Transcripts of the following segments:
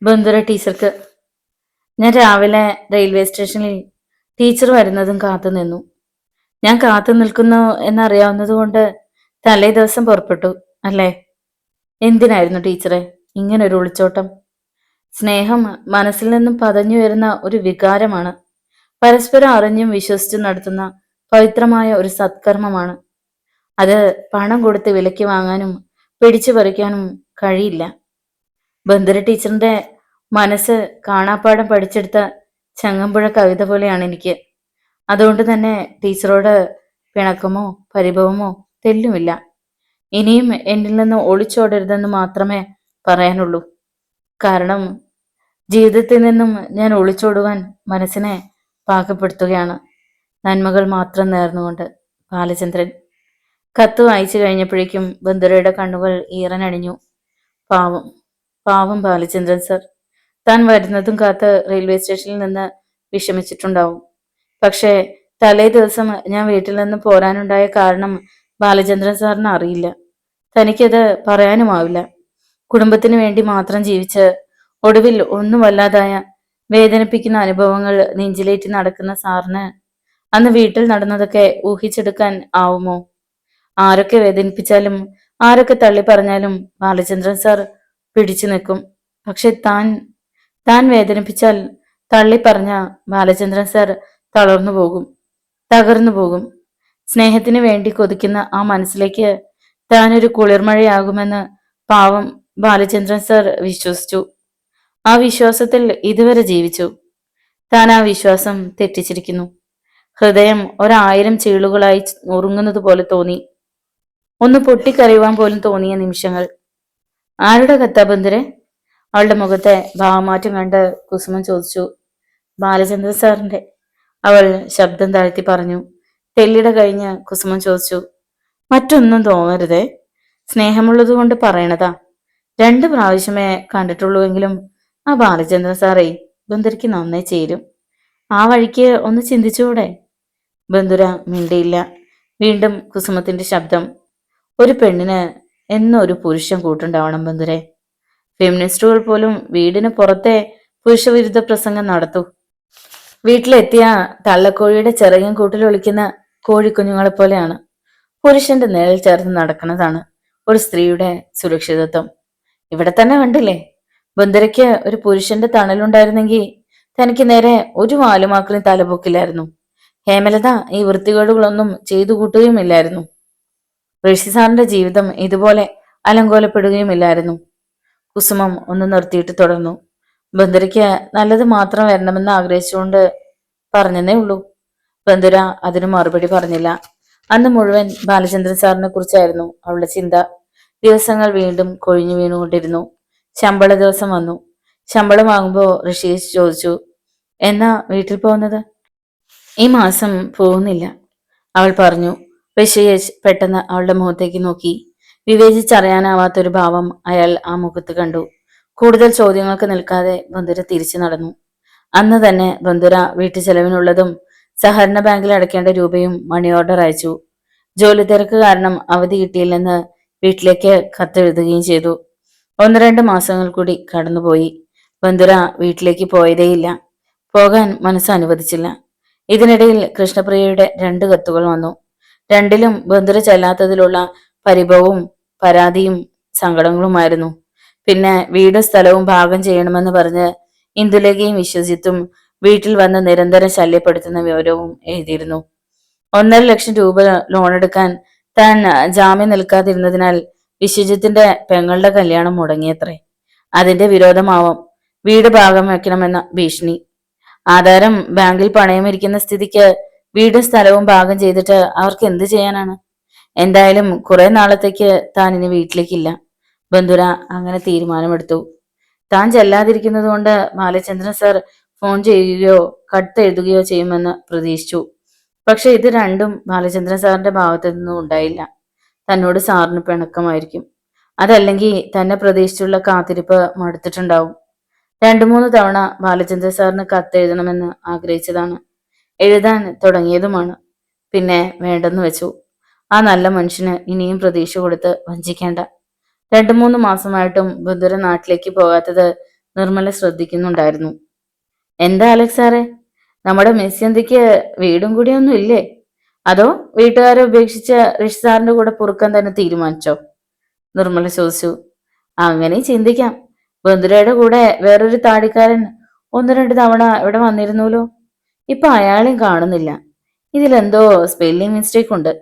ബന്ധുര ടീച്ചർക്ക്. ഞാൻ രാവിലെ റെയിൽവേ സ്റ്റേഷനിൽ ടീച്ചർ വരുന്നതും കാത്തു നിന്നു. ഞാൻ കാത്തു നിൽക്കുന്നു എന്നറിയാവുന്നതുകൊണ്ട് തലേ ദിവസം പുറപ്പെട്ടു അല്ലേ? എന്തിനായിരുന്നു ടീച്ചറെ ഇങ്ങനൊരു ഒളിച്ചോട്ടം? സ്നേഹം മനസ്സിൽ നിന്നും പതഞ്ഞു വരുന്ന ഒരു വികാരമാണ്. പരസ്പരം അറിഞ്ഞും വിശ്വസിച്ചും നടത്തുന്ന പവിത്രമായ ഒരു സത്കർമ്മമാണ്. അത് പണം കൊടുത്ത് വിലയ്ക്ക് വാങ്ങാനും പിടിച്ചു പറിക്കാനും കഴിയില്ല. ബന്ധുര ടീച്ചറിന്റെ മനസ്സ് കാണാപ്പാഠം പഠിച്ചെടുത്ത ചങ്ങമ്പുഴ കവിത പോലെയാണ് എനിക്ക്. അതുകൊണ്ട് തന്നെ ടീച്ചറോട് പിണക്കമോ പരിഭവമോ തെല്ലുമില്ല. ഇനിയും എന്നിൽ നിന്ന് ഒളിച്ചോടരുതെന്ന് മാത്രമേ പറയാനുള്ളൂ. കാരണം ജീവിതത്തിൽ നിന്നും ഞാൻ ഒളിച്ചോടുവാൻ മനസ്സിനെ പാകപ്പെടുത്തുകയാണ്. നന്മകൾ മാത്രം നേർന്നുകൊണ്ട്. ബാലചന്ദ്രൻ. കത്ത് വായിച്ചു കഴിഞ്ഞപ്പോഴേക്കും ബന്ധുരയുടെ കണ്ണുകൾ ഈറനണിഞ്ഞു. പാവം പാവം ബാലചന്ദ്രൻ സർ. താൻ വരുന്നതും കാത്ത് റെയിൽവേ സ്റ്റേഷനിൽ നിന്ന് വിഷമിച്ചിട്ടുണ്ടാവും. പക്ഷേ തലേ ദിവസം ഞാൻ വീട്ടിൽ നിന്ന് പോരാനുണ്ടായ കാരണം ബാലചന്ദ്രൻ സാറിന് അറിയില്ല. തനിക്കത് പറയാനുമാവില്ല. കുടുംബത്തിന് വേണ്ടി മാത്രം ജീവിച്ച് ഒടുവിൽ ഒന്നുമല്ലാതായ വേദനിപ്പിക്കുന്ന അനുഭവങ്ങൾ നെഞ്ചിലേറ്റി നടക്കുന്ന സാറിന് അന്ന് വീട്ടിൽ നടന്നതൊക്കെ ഊഹിച്ചെടുക്കാൻ ആവുമോ? ആരൊക്കെ വേദനിപ്പിച്ചാലും ആരൊക്കെ തള്ളി പറഞ്ഞാലും ബാലചന്ദ്രൻ സാർ പിടിച്ചു നിൽക്കും. പക്ഷെ താൻ വേദനിപ്പിച്ചാൽ തള്ളി പറഞ്ഞ ബാലചന്ദ്രൻ സാർ തളർന്നു പോകും, തകർന്നു പോകും. സ്നേഹത്തിന് വേണ്ടി കൊതിക്കുന്ന ആ മനസ്സിലേക്ക് താനൊരു കുളിർമഴയാകുമെന്ന് പാവം ബാലചന്ദ്രൻ സാർ വിശ്വസിച്ചു. ആ വിശ്വാസത്തിൽ ഇതുവരെ ജീവിച്ചു. താൻ ആ വിശ്വാസം തെറ്റിച്ചിരിക്കുന്നു. ഹൃദയം 1000 ചീളുകളായി ഉറങ്ങുന്നത് പോലെ തോന്നി. ഒന്ന് പൊട്ടിക്കരയുവാൻ പോലും തോന്നിയ നിമിഷങ്ങൾ. ആരുടെ കത്താ ബന്ധുരെ? അവളുടെ മുഖത്തെ ഭാവമാറ്റം കണ്ട് കുസുമം ചോദിച്ചു. ബാലചന്ദ്രൻ സാറിന്റെ. അവൾ ശബ്ദം താഴ്ത്തി പറഞ്ഞു. തെല്ലിട കഴിഞ്ഞ് കുസുമം ചോദിച്ചു. മറ്റൊന്നും തോന്നരുതേ, സ്നേഹമുള്ളത് കൊണ്ട് പറയണതാ. 2 പ്രാവശ്യമേ കണ്ടിട്ടുള്ളൂവെങ്കിലും ആ ബാലചന്ദ്രൻ സാറേ ബന്ധുരയ്ക്ക് നന്നേ ചേരും. ആ വഴിക്ക് ഒന്ന് ചിന്തിച്ചുകൂടെ? ബന്ധുര മിണ്ടിയില്ല. വീണ്ടും കുസുമത്തിന്റെ ശബ്ദം. ഒരു പെണ്ണിന് എന്നും ഒരു പുരുഷൻ കൂട്ടുണ്ടാവണം ബന്ധുരെ. ഫെമിനിസ്റ്റുകൾ പോലും വീടിന് പുറത്തെ പുരുഷവിരുദ്ധ പ്രസംഗം നടത്തൂ. വീട്ടിലെത്തിയ തള്ളക്കോഴിയുടെ ചിറകും കൂട്ടിൽ ഒളിക്കുന്ന കോഴിക്കുഞ്ഞുങ്ങളെ പോലെയാണ്. പുരുഷന്റെ നിഴൽ ചേർന്ന് നടക്കുന്നതാണ് ഒരു സ്ത്രീയുടെ സുരക്ഷിതത്വം. ഇവിടെ തന്നെ കണ്ടില്ലേ, ബന്ധുരയ്ക്ക് ഒരു പുരുഷന്റെ തണലുണ്ടായിരുന്നെങ്കിൽ തനിക്ക് നേരെ ഒരു വാലുമാക്കളും തലപൊക്കില്ലായിരുന്നു. ഹേമലത ഈ വൃത്തികേടുകളൊന്നും ചെയ്തു കൂട്ടുകയുമില്ലായിരുന്നു. ഋഷി സാറിന്റെ ജീവിതം ഇതുപോലെ അലങ്കോലപ്പെടുകയുമില്ലായിരുന്നു. കുസുമം ഒന്ന് നിർത്തിയിട്ട് തുടർന്നു. ബന്ധുരയ്ക്ക് നല്ലത് മാത്രം വരണമെന്ന് ആഗ്രഹിച്ചുകൊണ്ട് പറഞ്ഞതേ ഉള്ളൂ. ബന്ധുര അതിന് മറുപടി പറഞ്ഞില്ല. അന്ന് മുഴുവൻ ബാലചന്ദ്രൻ സാറിനെ കുറിച്ചായിരുന്നു അവളുടെ ചിന്ത. ദിവസങ്ങൾ വീണ്ടും കൊഴിഞ്ഞു വീണുകൊണ്ടിരുന്നു. ശമ്പള ദിവസം വന്നു. ശമ്പളം വാങ്ങുമ്പോ ഋഷിയേശ് ചോദിച്ചു, എന്നാ വീട്ടിൽ പോകുന്നത്? ഈ മാസം പോകുന്നില്ല, അവൾ പറഞ്ഞു. ഋഷിയേശ് പെട്ടെന്ന് അവളുടെ മുഖത്തേക്ക് നോക്കി. വിവേചിച്ചറിയാനാവാത്തൊരു ഭാവം അയാൾ ആ മുഖത്ത് കണ്ടു. കൂടുതൽ ചോദ്യങ്ങൾക്ക് നിൽക്കാതെ ബന്ധുര തിരിച്ചു നടന്നു. അന്ന് തന്നെ ബന്ധുര വീട്ടു ചെലവിനുള്ളതും സഹകരണ ബാങ്കിൽ അടയ്ക്കേണ്ട രൂപയും മണി ഓർഡർ അയച്ചു. ജോലി തിരക്ക് കാരണം അവധി കിട്ടിയില്ലെന്ന് വീട്ടിലേക്ക് കത്തെഴുതുകയും ചെയ്തു. 1-2 മാസങ്ങൾ കൂടി കടന്നുപോയി. ബന്ധുര വീട്ടിലേക്ക് പോയതേയില്ല. പോകാൻ മനസ്സ് അനുവദിച്ചില്ല. ഇതിനിടയിൽ കൃഷ്ണപ്രിയയുടെ 2 കത്തുകൾ വന്നു. രണ്ടിലും ബന്ധുര ചെല്ലാത്തതിലുള്ള പരിഭവവും പരാതിയും സങ്കടങ്ങളുമായിരുന്നു. പിന്നെ വീടും സ്ഥലവും ഭാഗം ചെയ്യണമെന്ന് പറഞ്ഞ് ഇന്ദുലേഖയും വിശ്വജിത്തും വീട്ടിൽ വന്ന് നിരന്തരം ശല്യപ്പെടുത്തുന്ന വിവരവും എഴുതിയിരുന്നു. 1.5 ലക്ഷം രൂപ ലോൺ എടുക്കാൻ താൻ ജാമ്യം നിൽക്കാതിരുന്നതിനാൽ വിശ്വജിത്തിന്റെ പെങ്ങളുടെ കല്യാണം മുടങ്ങിയത്രേ. അതിന്റെ വിരോധമാവാം വീട് ഭാഗം വയ്ക്കണമെന്ന ഭീഷണി. ആധാരം ബാങ്കിൽ പണയമിരിക്കുന്ന സ്ഥിതിക്ക് വീടും സ്ഥലവും ഭാഗം ചെയ്തിട്ട് അവർക്ക് എന്ത് ചെയ്യാനാണ്? എന്തായാലും കുറെ നാളത്തേക്ക് താൻ ഇനി വീട്ടിലേക്കില്ല. ബന്ധുര അങ്ങനെ തീരുമാനമെടുത്തു. താൻ ചെല്ലാതിരിക്കുന്നത് കൊണ്ട് ബാലചന്ദ്രൻ സാർ ഫോൺ ചെയ്യുകയോ കത്തെഴുതുകയോ ചെയ്യുമെന്ന് പ്രതീക്ഷിച്ചു. പക്ഷെ ഇത് രണ്ടും ബാലചന്ദ്രൻ സാറിന്റെ ഭാഗത്തു നിന്നും ഉണ്ടായില്ല. തന്നോട് സാറിന് പിണക്കമായിരിക്കും. അതല്ലെങ്കിൽ തന്നെ പ്രതീക്ഷിച്ചുള്ള കാത്തിരിപ്പ് മടുത്തിട്ടുണ്ടാവും. 2-3 തവണ ബാലചന്ദ്രൻ സാറിന് കത്തെഴുതണമെന്ന് ആഗ്രഹിച്ചതാണ്. എഴുതാൻ തുടങ്ങിയതുമാണ്. പിന്നെ വേണ്ടെന്ന് വെച്ചു. ആ നല്ല മനുഷ്യന് ഇനിയും പ്രതീക്ഷ കൊടുത്ത് വഞ്ചിക്കേണ്ട. 2-3 മാസമായിട്ടും ബന്ധുര നാട്ടിലേക്ക് പോകാത്തത് നിർമ്മല ശ്രദ്ധിക്കുന്നുണ്ടായിരുന്നു. എന്താ അലക്സ് സാറേ, നമ്മുടെ മെസ്സിയന്തിക്ക് വീടും കൂടിയൊന്നും ഇല്ലേ? അതോ വീട്ടുകാരെ ഉപേക്ഷിച്ച് ഋഷി സാറിന്റെ കൂടെ പൊറുക്കാൻ തന്നെ തീരുമാനിച്ചോ? നിർമ്മല ചോദിച്ചു. അങ്ങനെ ചിന്തിക്കാം. ബന്ധുരയുടെ കൂടെ വേറൊരു താടിക്കാരൻ ഒന്ന് രണ്ട് തവണ ഇവിടെ വന്നിരുന്നല്ലോ. ഇപ്പൊ അയാളെയും കാണുന്നില്ല. ഇതിലെന്തോ സ്പെല്ലിംഗ് മിസ്റ്റേക്ക് ഉണ്ട്.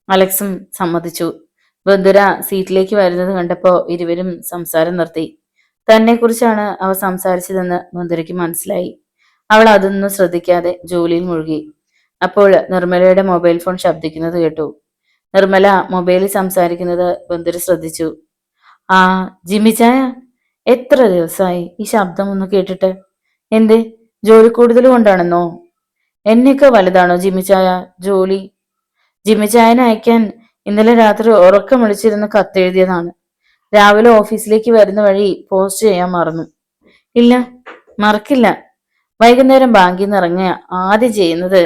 അലക്സും സമ്മതിച്ചു. ബന്ധുര സീറ്റിലേക്ക് വരുന്നത് കണ്ടപ്പോ ഇരുവരും സംസാരം നിർത്തി. തന്നെ കുറിച്ചാണ് അവ സംസാരിച്ചതെന്ന് ബന്ധുരയ്ക്ക് മനസ്സിലായി. അവൾ അതൊന്നും ശ്രദ്ധിക്കാതെ ജോലിയിൽ മുഴുകി. അപ്പോൾ നിർമ്മലയുടെ മൊബൈൽ ഫോൺ ശബ്ദിക്കുന്നത് കേട്ടു. നിർമ്മല മൊബൈലിൽ സംസാരിക്കുന്നത് ബന്ധുര ശ്രദ്ധിച്ചു. ആ, ജിമ്മി ചായ, എത്ര ദിവസമായി ഈ ശബ്ദം ഒന്ന് കേട്ടിട്ട്. എന്തേ, ജോലി കൂടുതൽ കൊണ്ടാണെന്നോ? എന്നെയൊക്കെ വലുതാണോ ജിമ്മി ചായ ജോലി? ജിമ്മി ചായനെ അയക്കാൻ ഇന്നലെ രാത്രി ഉറക്കം വിളിച്ചിരുന്ന് കത്തെഴുതിയതാണ്. രാവിലെ ഓഫീസിലേക്ക് വരുന്ന വഴി പോസ്റ്റ് ചെയ്യാൻ മറന്നു. ഇല്ല, മറക്കില്ല. വൈകുന്നേരം ബാങ്കിൽ നിന്ന് ഇറങ്ങിയ ആദ്യം ചെയ്യുന്നത്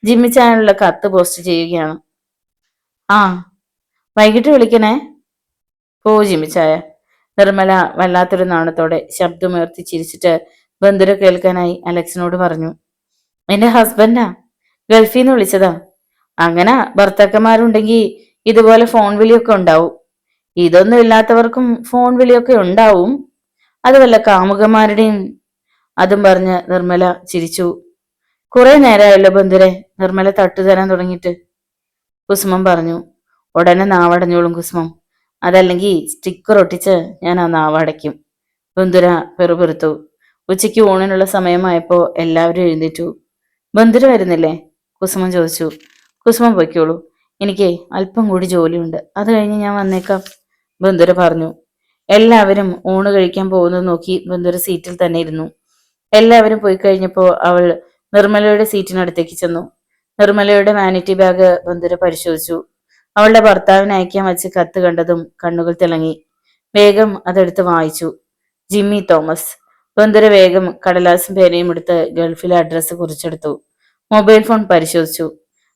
ജിമ്മി ചായനുള്ള കത്ത് പോസ്റ്റ് ചെയ്യുകയാണ്. ആ, വൈകിട്ട് വിളിക്കണേ. പോ ജിമ്മി ചായ. നിർമ്മല വല്ലാത്തൊരു നാണത്തോടെ ശബ്ദമുയർത്തി ചിരിച്ചിട്ട് ബന്ധുര കേൾക്കാനായി അലക്സിനോട് പറഞ്ഞു. എന്റെ ഹസ്ബൻഡാ, ഗൾഫിൽ നിന്ന് വിളിച്ചതാ. അങ്ങനെ ഭർത്താക്കന്മാരുണ്ടെങ്കിൽ ഇതുപോലെ ഫോൺ വിളിയൊക്കെ ഉണ്ടാവും. ഇതൊന്നും ഇല്ലാത്തവർക്കും ഫോൺ വിളിയൊക്കെ ഉണ്ടാവും. അത് വല്ല കാമുകന്മാരുടെയും. അതും പറഞ്ഞ് നിർമ്മല ചിരിച്ചു. കുറെ നേരമായല്ലോ ബന്ധുരെ നിർമ്മല തട്ടുതരാൻ തുടങ്ങിയിട്ട്, കുസുമം പറഞ്ഞു. ഉടനെ നാവടഞ്ഞോളും കുസുമം, അതല്ലെങ്കിൽ സ്റ്റിക്കർ ഒട്ടിച്ച് ഞാൻ ആ നാവടയ്ക്കും. ബന്ധുര പെറുപെറുത്തു. ഉച്ചയ്ക്ക് ഊണിനുള്ള സമയമായപ്പോ എല്ലാവരും എഴുന്നേറ്റു. ബന്ധുര വരുന്നില്ലേ? കുസുമം ചോദിച്ചു. കുസുമം പൊയ്ക്കോളൂ, എനിക്ക് അല്പം കൂടി ജോലിയുണ്ട്, അത് കഴിഞ്ഞ് ഞാൻ വന്നേക്കാം, ബന്ധുര പറഞ്ഞു. എല്ലാവരും ഊണ് കഴിക്കാൻ പോകുന്നത് നോക്കി ബന്ധുര സീറ്റിൽ തന്നെ ഇരുന്നു. എല്ലാവരും പോയി കഴിഞ്ഞപ്പോൾ അവൾ നിർമ്മലയുടെ സീറ്റിനടുത്തേക്ക് ചെന്നു. നിർമ്മലയുടെ വാനിറ്റി ബാഗ് ബന്ധുര പരിശോധിച്ചു. അവളുടെ ഭർത്താവിന് അയക്കാൻ വെച്ച് കത്ത് കണ്ടതും കണ്ണുകൾ തിളങ്ങി. വേഗം അതെടുത്ത് വായിച്ചു. Jimmy Thomas. ബന്ധുര വേഗം കടലാസും പേനയും എടുത്ത് ഗൾഫിലെ അഡ്രസ്സ് കുറിച്ചെടുത്തു. മൊബൈൽ ഫോൺ പരിശോധിച്ചു.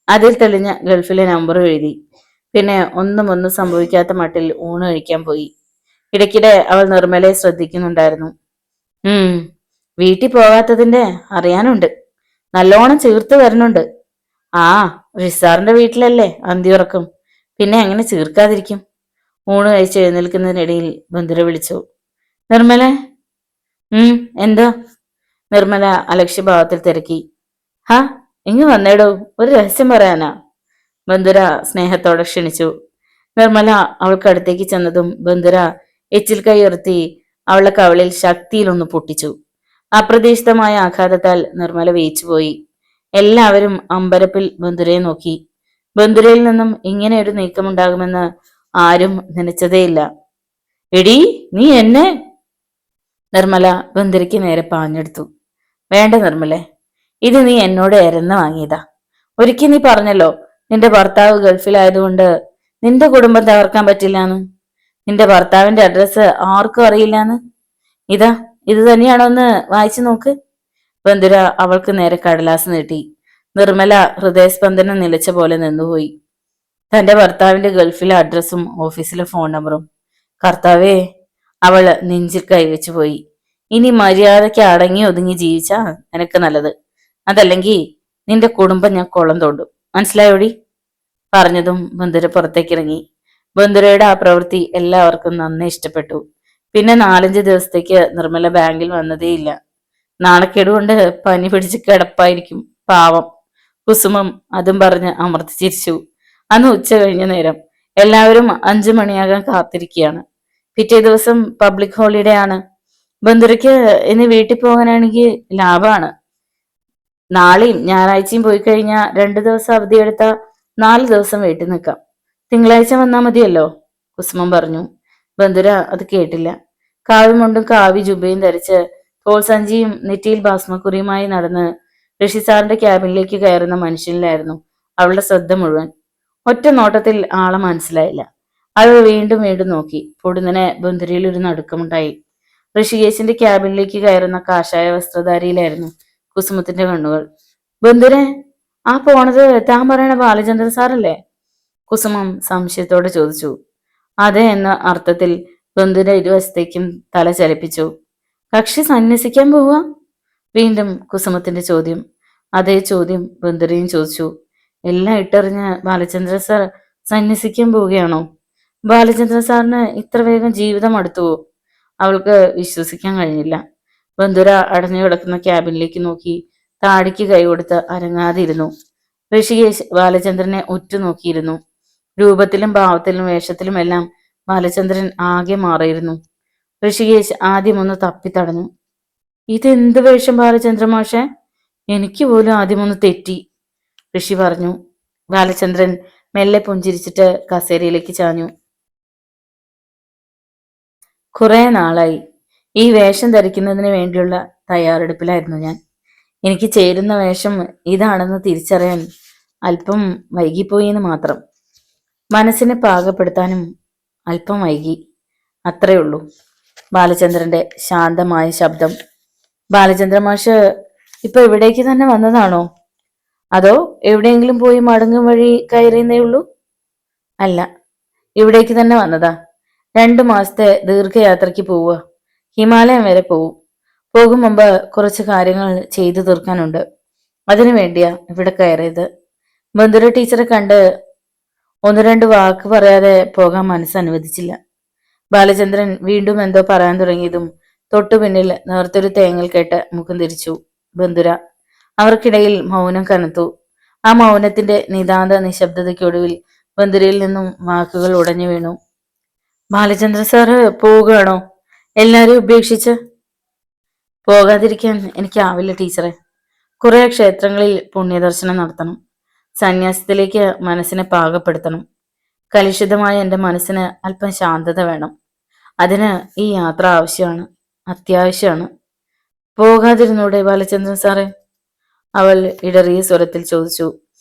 അതിൽ തെളിഞ്ഞ ഗൾഫിലെ നമ്പറും എഴുതി. പിന്നെ ഒന്നും സംഭവിക്കാത്ത മട്ടിൽ ഊണ് കഴിക്കാൻ പോയി. ഇടയ്ക്കിടെ അവൾ നിർമ്മലയെ ശ്രദ്ധിക്കുന്നുണ്ടായിരുന്നു. വീട്ടിൽ പോകാത്തതിന്റെ അറിയാനുണ്ട്. നല്ലോണം ചീർത്ത് വരുന്നുണ്ട്. ആ, റിസാറിന്റെ വീട്ടിലല്ലേ അന്തിയുറക്കം, പിന്നെ എങ്ങനെ ചീർക്കാതിരിക്കും? ഊണ് കഴിച്ച് എഴുന്നേൽക്കുന്നതിനിടയിൽ ബന്ധുര വിളിച്ചു. നിർമ്മല. എന്താ? നിർമ്മല അലക്ഷ്യഭാവത്തിൽ തിരക്കി. ഹാ, ഇങ്ങ് വന്നേടോ, ഒരു രഹസ്യം പറയാനാ. ബന്ധുര സ്നേഹത്തോടെ ക്ഷണിച്ചു. നിർമ്മല അവൾക്കടുത്തേക്ക് ചെന്നതും ബന്ധുര എച്ചിൽ കൈ ഉയർത്തി അവളുടെ കവളിൽ ശക്തിയിലൊന്ന് പൊട്ടിച്ചു. അപ്രതീക്ഷിതമായ ആഘാതത്താൽ നിർമ്മല വേയിച്ചുപോയി. എല്ലാവരും അമ്പരപ്പിൽ ബന്ധുരയെ നോക്കി. ബന്ധുരയിൽ നിന്നും ഇങ്ങനെ ഒരു നീക്കമുണ്ടാകുമെന്ന് ആരും നനച്ചതേയില്ല. എടീ, നീ എന്നെ! നിർമ്മല ബന്ധുരയ്ക്ക് നേരെ പാഞ്ഞെടുത്തു. വേണ്ട നിർമ്മലേ, ഇത് നീ എന്നോട് എരന്ന് വാങ്ങിയതാ. ഒരിക്കൽ നീ പറഞ്ഞല്ലോ നിന്റെ ഭർത്താവ് ഗൾഫിലായതുകൊണ്ട് നിന്റെ കുടുംബം തകർക്കാൻ പറ്റില്ലാന്ന്. നിന്റെ ഭർത്താവിന്റെ അഡ്രസ്സ് ആർക്കും അറിയില്ലാന്ന്. ഇതാ, ഇത് തന്നെയാണോ ഒന്ന് വായിച്ചു നോക്ക്. ബന്ധുര അവൾക്ക് നേരെ കടലാസ് നീട്ടി. നിർമ്മല ഹൃദയസ്പന്ദനം നിലച്ച പോലെ നിന്നുപോയി. തന്റെ ഭർത്താവിന്റെ ഗൾഫിലെ അഡ്രസ്സും ഓഫീസിലെ ഫോൺ നമ്പറും. കർത്താവേ, അവള് നെഞ്ചിൽ കൈവച്ചു പോയി. ഇനി മര്യാദയ്ക്ക് അടങ്ങി ഒതുങ്ങി ജീവിച്ചാ നിനക്ക് നല്ലത്. അതല്ലെങ്കിൽ നിന്റെ കുടുംബം ഞാൻ കുളം തോണ്ടും. മനസ്സിലായോടി? പറഞ്ഞതും ബന്ധുര പുറത്തേക്കിറങ്ങി. ബന്ധുരയുടെ ആ പ്രവൃത്തി എല്ലാവർക്കും നന്നേ ഇഷ്ടപ്പെട്ടു. പിന്നെ 4-5 ദിവസത്തേക്ക് നിർമ്മല ബാങ്കിൽ വന്നതേയില്ല. നാണക്കേടുകൊണ്ട് പനി പിടിച്ച് കിടപ്പായിരിക്കും പാവം. കുസുമം അതും പറഞ്ഞ് അമർത്തി ചിരിച്ചു. അന്ന് ഉച്ച കഴിഞ്ഞ നേരം. എല്ലാവരും 5 മണിയാകാൻ കാത്തിരിക്കുകയാണ്. പിറ്റേ ദിവസം പബ്ലിക് ഹോളിഡേ ആണ്. ബന്ധുരയ്ക്ക് ഇന്ന് വീട്ടിൽ പോകാനാണെങ്കിൽ ലാഭമാണ്. നാളെയും ഞായറാഴ്ചയും പോയി കഴിഞ്ഞാൽ 2 ദിവസം അവധിയെടുത്ത 4 ദിവസം വീട്ടിൽ നിൽക്കാം. തിങ്കളാഴ്ച വന്നാൽ മതിയല്ലോ, കുസുമം പറഞ്ഞു. ബന്ധുര അത് കേട്ടില്ല. കാവിമുണ്ടും കാവി ജുബയും ധരിച്ച് തോൾസഞ്ചിയും നെറ്റിയിൽ ഭസ്മക്കുറിയുമായി നടന്ന് ഋഷി സാറിന്റെ ക്യാബിനിലേക്ക് കയറുന്ന മനുഷ്യനിലായിരുന്നു അവളുടെ ശ്രദ്ധ മുഴുവൻ. ഒറ്റ നോട്ടത്തിൽ ആളെ മനസ്സിലായില്ല. അവൾ വീണ്ടും വീണ്ടും നോക്കി. പൊടുന്നനെ ബന്ധുരയിൽ ഒരു നടുക്കമുണ്ടായി. ഋഷികേശിന്റെ ക്യാബിനിലേക്ക് കയറുന്ന കാഷായ വസ്ത്രധാരിയിലായിരുന്നു കുസുമത്തിന്റെ കണ്ണുകൾ. ബന്ധുരെ, ആ പോണത് താൻ പറയണ ബാലചന്ദ്രൻ സാറല്ലേ? കുസുമം സംശയത്തോടെ ചോദിച്ചു. അതെ എന്ന അർത്ഥത്തിൽ ബന്ധുര ഇരുവശത്തേക്കും തല ചലിപ്പിച്ചു. കക്ഷി സന്യസിക്കാൻ പോവാ? വീണ്ടും കുസുമത്തിന്റെ ചോദ്യം. അതേ ചോദ്യം ബന്ധുരയും ചോദിച്ചു. എല്ലാം ഇട്ടെറിഞ്ഞ് ബാലചന്ദ്രൻ സാർ സന്യസിക്കാൻ പോവുകയാണോ? ബാലചന്ദ്രൻ സാറിന് ഇത്ര വേഗം ജീവിതം അടുത്തുവോ? അവൾക്ക് വിശ്വസിക്കാൻ കഴിഞ്ഞില്ല. ബന്ധുര അടഞ്ഞു കിടക്കുന്ന ക്യാബിനിലേക്ക് നോക്കി താടിക്ക് കൈ കൊടുത്ത് അരങ്ങാതിരുന്നു. ഋഷികേശ് ബാലചന്ദ്രനെ ഉറ്റുനോക്കിയിരുന്നു. രൂപത്തിലും ഭാവത്തിലും വേഷത്തിലും എല്ലാം ബാലചന്ദ്രൻ ആകെ മാറിയിരുന്നു. ഋഷികേശ് ആദ്യമൊന്ന് തപ്പിത്തടഞ്ഞു. ഇതെന്ത് വേഷം ബാലചന്ദ്രൻ മാഷെ? എനിക്ക് പോലും ആദ്യമൊന്ന് തെറ്റി, ഋഷി പറഞ്ഞു. ബാലചന്ദ്രൻ മെല്ലെ പുഞ്ചിരിച്ചിട്ട് കസേരയിലേക്ക് ചാഞ്ഞു. കുറെ നാളായി ഈ വേഷം ധരിക്കുന്നതിന് വേണ്ടിയുള്ള തയ്യാറെടുപ്പിലായിരുന്നു ഞാൻ. എനിക്ക് ചേരുന്ന വേഷം ഇതാണെന്ന് തിരിച്ചറിയാൻ അല്പം വൈകിപ്പോയി എന്ന് മാത്രം. മനസ്സിനെ പാകപ്പെടുത്താനും അല്പം വൈകി, അത്രേ ഉള്ളൂ. ബാലചന്ദ്രന്റെ ശാന്തമായ ശബ്ദം. ബാലചന്ദ്ര മാഷ് ഇപ്പൊ ഇവിടേക്ക് തന്നെ വന്നതാണോ? അതോ എവിടെയെങ്കിലും പോയി മടങ്ങും വഴി കയറിയെന്നേ ഉള്ളൂ? അല്ല, ഇവിടേക്ക് തന്നെ വന്നതാ. 2 മാസത്തെ ദീർഘയാത്രയ്ക്ക് പോവുക. ഹിമാലയം വരെ പോവും. പോകും മുമ്പ് കുറച്ച് കാര്യങ്ങൾ ചെയ്തു തീർക്കാനുണ്ട്. അതിനു വേണ്ടിയാ ഇവിടെ കയറിയത്. ബന്ധുര ടീച്ചറെ കണ്ട് 1-2 വാക്ക് പറയാതെ പോകാൻ മനസ്സനുവദിച്ചില്ല. ബാലചന്ദ്രൻ വീണ്ടും എന്തോ പറയാൻ തുടങ്ങിയതും തൊട്ടു പിന്നിൽ നേർത്തൊരു തേങ്ങൽ കേട്ട് മുഖം തിരിച്ചു ബന്ധുര. അവർക്കിടയിൽ മൗനം കനത്തു. ആ മൗനത്തിന്റെ നിതാന്ത നിശബ്ദതയ്ക്കൊടുവിൽ ബന്ധുരയിൽ നിന്നും വാക്കുകൾ ഉടഞ്ഞു വീണു. ബാലചന്ദ്രൻ സാറ് പോവുകയാണോ? എല്ലാരും ഉപേക്ഷിച്ച്? പോകാതിരിക്കാൻ എനിക്കാവില്ല ടീച്ചറെ. കുറെ ക്ഷേത്രങ്ങളിൽ പുണ്യദർശനം നടത്തണം. സന്യാസത്തിലേക്ക് മനസ്സിനെ പാകപ്പെടുത്തണം. കലുഷിതമായ എൻ്റെ മനസ്സിന് അല്പം ശാന്തത വേണം. അതിന് ഈ യാത്ര ആവശ്യമാണ്, അത്യാവശ്യമാണ്. പോകാതിരുന്നൂടെ ബാലചന്ദ്രൻ സാറേ? അവൾ ഇടറിയ സ്വരത്തിൽ ചോദിച്ചു.